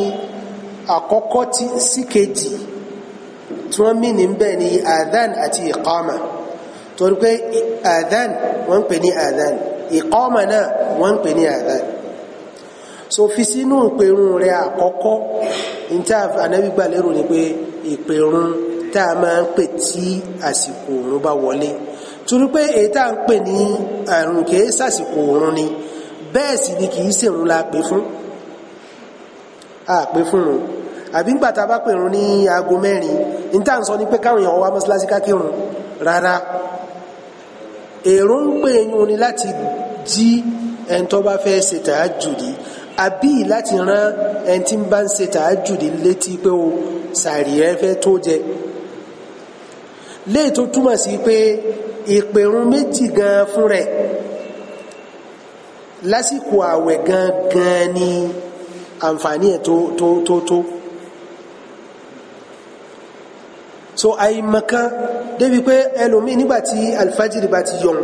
àkọ́kọ́ tí sí kejì tí wọ́n mí ní bẹ́ẹ̀ ni adhan àti iqama torí pé adhan wọ́n ń pè ní adhan iqama náà wọ́n ń pè ní adhan so fi sínú ìpèrún rẹ̀ àkọ́kọ́ níta Ànábì gbà lérò ni pé ìpèrún tá a máa ń pè tí àsìkò òun bá wọlé torí pé èyí tá a ń pè ní àrùn kìí sàsìkò òun ni bẹ́ẹ̀ sì ni kìí ṣèrun la pè fún àpè fún un àbí ńgbà tá a bá pèrún ní aago mẹ́rin níta ń sọ ní pé káwọn èèyàn wá mọ́sálásí ká kírun rárá èrò ń pè yún ni láti jí ẹni tó bá fẹ́ ṣe tàájùdí àbí láti rán ẹni tí ń bá ń ṣe tàájùdí létí pé o sàárì rẹ fẹ́ tó jẹ léè tó túmọ̀ sí pé ìpèrún méjì gan fún rẹ̀ lásìkò àwẹ̀ gan ni àǹfààní ẹ̀ tó so àìmọ̀kan débi pé ẹlòmí nígbàtí alfajiri bá ti yọ̀n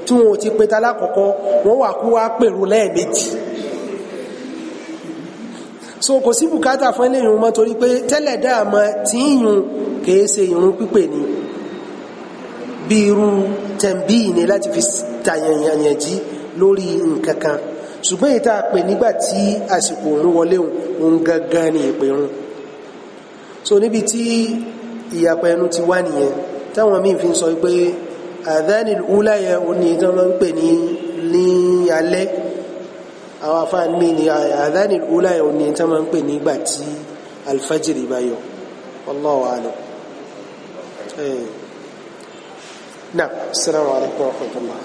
tí wọn ò ti pẹta lákọ̀ọ́kọ́ wọ́n wà kú wá pèrún lẹ́ẹ̀mejì so kò sí bùkátà fún eléyìn mọ́ torí pé tẹ́lẹ̀ dáàmọ́ tí yìnyín kìí ṣe ìrun pípè ní bí irú tẹ̀m̀bí ní láti fi tàyànyànjì lórí nǹkankan ṣùgbọ́n ìta pè nígbàtí àsìkò òun wọlé òun gangan ní ìpèrún so níbi tí ìyàpẹ̀ ẹnu ti wá nìyẹn táwọn míì fi ń sọ pé àdánì ula yẹn ò ní tí wọ́n ń pè ní alẹ́ àwọn afáàn míì ní àdánì ula yẹn ò ní tí wọ́n ń pè nígbà tí alfajiri bá yọ wallahu a'lam. Naam, assalamu alaikum wa rahmatullah.